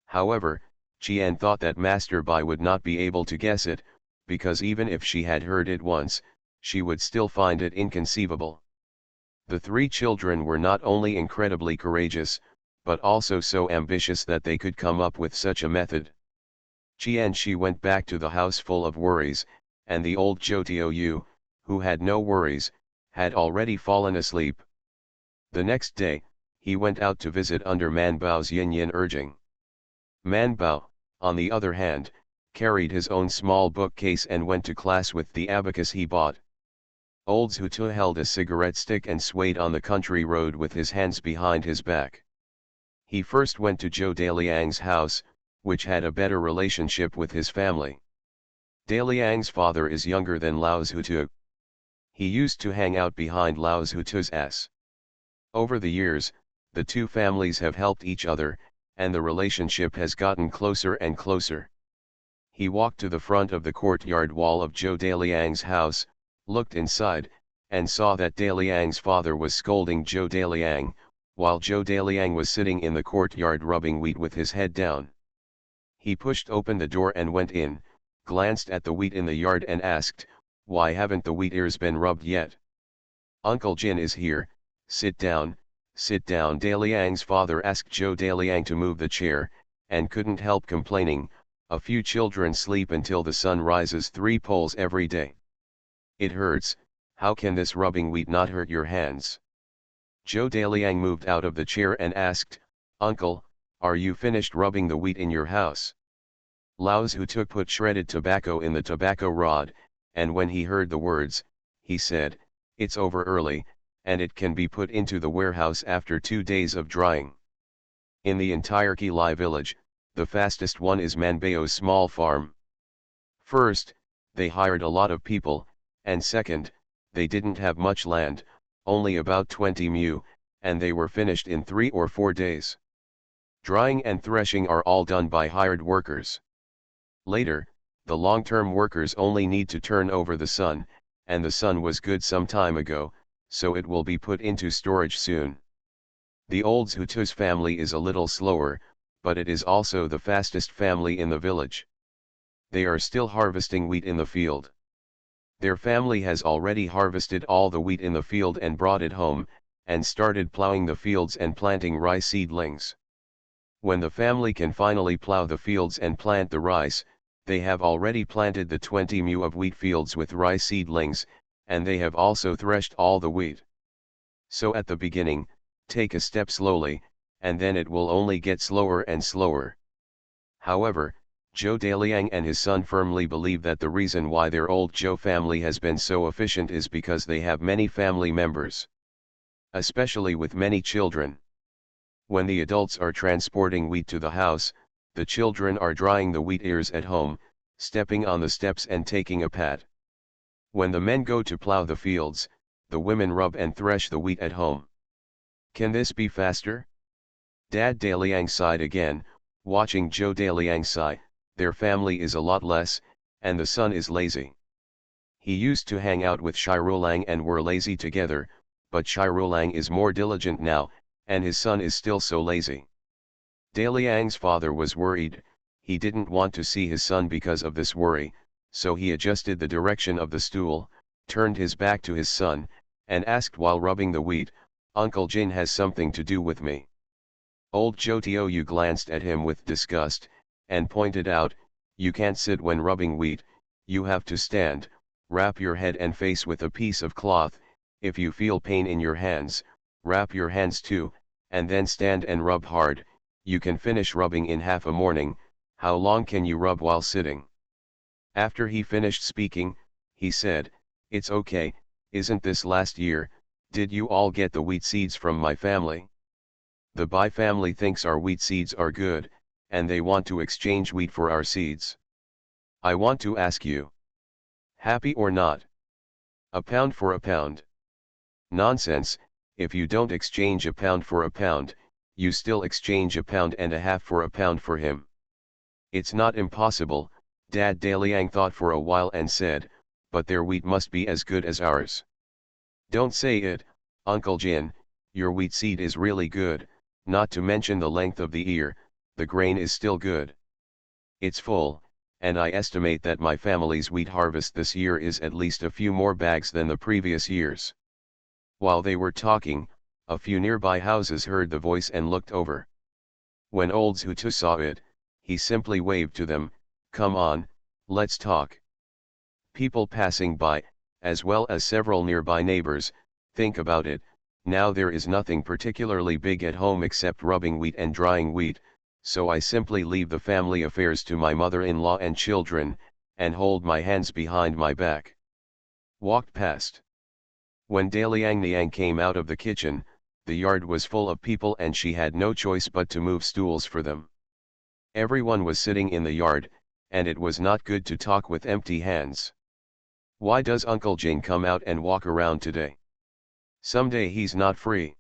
However, Qian thought that Master Bai would not be able to guess it, because even if she had heard it once, she would still find it inconceivable. The three children were not only incredibly courageous, but also so ambitious that they could come up with such a method. Qianshi went back to the house full of worries, and the old Zhou, who had no worries, had already fallen asleep. The next day, he went out to visit under Man Bao's yin urging. Man Bao, on the other hand, carried his own small bookcase and went to class with the abacus he bought. Old Zhu held a cigarette stick and swayed on the country road with his hands behind his back. He first went to Zhou Daliang's house, which had a better relationship with his family. Daliang's father is younger than Lao Zhutu. He used to hang out behind Lao Zhutu's ass. Over the years, the two families have helped each other, and the relationship has gotten closer and closer. He walked to the front of the courtyard wall of Zhou Daliang's house, looked inside, and saw that Daliang's father was scolding Zhou Daliang, while Zhou Daliang was sitting in the courtyard rubbing wheat with his head down. He pushed open the door and went in, glanced at the wheat in the yard and asked, "Why haven't the wheat ears been rubbed yet?" "Uncle Jin is here, sit down, sit down." Daliang's father asked Zhou Daliang to move the chair, and couldn't help complaining, "A few children sleep until the sun rises 3 poles every day. It hurts, how can this rubbing wheat not hurt your hands?" Zhou Daliang moved out of the chair and asked, "Uncle, are you finished rubbing the wheat in your house?" Lao Zhutu put shredded tobacco in the tobacco rod, and when he heard the words, he said, "It's over early, and it can be put into the warehouse after 2 days of drying." In the entire Qilai village, the fastest one is Manbao's small farm. First, they hired a lot of people, and second, they didn't have much land, only about 20 mu, and they were finished in 3 or 4 days. Drying and threshing are all done by hired workers. Later, the long-term workers only need to turn over the sun, and the sun was good some time ago, so it will be put into storage soon. The old Zhutu's family is a little slower, but it is also the fastest family in the village. They are still harvesting wheat in the field. Their family has already harvested all the wheat in the field and brought it home, and started plowing the fields and planting rice seedlings. When the family can finally plow the fields and plant the rice, they have already planted the 20 mu of wheat fields with rice seedlings, and they have also threshed all the wheat. So at the beginning, take a step slowly, and then it will only get slower and slower. However, Zhou Daliang and his son firmly believe that the reason why their old Zhou family has been so efficient is because they have many family members, especially with many children. When the adults are transporting wheat to the house, the children are drying the wheat ears at home, stepping on the steps and taking a pat. When the men go to plow the fields, the women rub and thresh the wheat at home. Can this be faster? Dad Daliang sighed again, watching Zhou Daliang sigh. Their family is a lot less, and the son is lazy. He used to hang out with Shirulang and were lazy together, but Shirulang is more diligent now, and his son is still so lazy. Daliang's father was worried. He didn't want to see his son because of this worry, so he adjusted the direction of the stool, turned his back to his son, and asked while rubbing the wheat, "Uncle Jin has something to do with me." Old Zhou glanced at him with disgust, and pointed out, "You can't sit when rubbing wheat, you have to stand, wrap your head and face with a piece of cloth. If you feel pain in your hands, wrap your hands too, and then stand and rub hard. You can finish rubbing in half a morning. How long can you rub while sitting?" After he finished speaking, he said, "It's okay, isn't this last year? Did you all get the wheat seeds from my family? The Bai family thinks our wheat seeds are good, and they want to exchange wheat for our seeds. I want to ask you, happy or not? A pound for a pound." "Nonsense, if you don't exchange a pound for a pound, you still exchange a pound and a half for a pound for him. It's not impossible, Dad Daliang thought for a while and said, but their wheat must be as good as ours. Don't say it, Uncle Jin, your wheat seed is really good, not to mention the length of the ear, the grain is still good. It's full, and I estimate that my family's wheat harvest this year is at least a few more bags than the previous years. While they were talking, a few nearby houses heard the voice and looked over. When old Zhutu saw it, he simply waved to them, come on, let's talk. People passing by, as well as several nearby neighbors, think about it, now there is nothing particularly big at home except rubbing wheat and drying wheat, so I simply leave the family affairs to my mother-in-law and children, and hold my hands behind my back. Walked past. When Daliang Niang came out of the kitchen, the yard was full of people and she had no choice but to move stools for them. Everyone was sitting in the yard, and it was not good to talk with empty hands. Why does Uncle Jin come out and walk around today? Someday he's not free.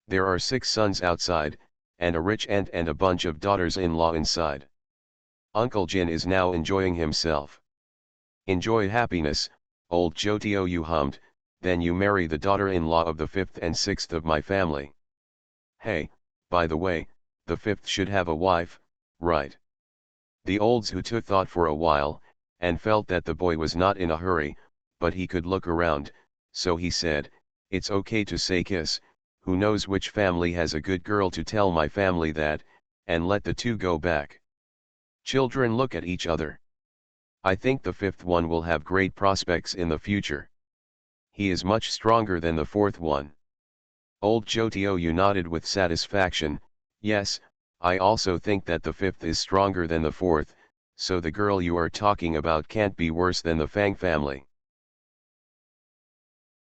There are 6 sons outside, and a rich aunt and a bunch of daughters-in-law inside. Uncle Jin is now enjoying himself. Enjoy happiness, old Jotio, you hummed, then you marry the daughter-in-law of the 5th and 6th of my family. Hey, by the way, the 5th should have a wife, right? The old Zhutu thought for a while, and felt that the boy was not in a hurry, but he could look around, so he said, it's okay to say kiss, who knows which family has a good girl to tell my family that, and let the 2 go back. Children look at each other. I think the 5th one will have great prospects in the future. He is much stronger than the 4th one. Old Jotio nodded with satisfaction, yes, I also think that the 5th is stronger than the 4th, so the girl you are talking about can't be worse than the Fang family.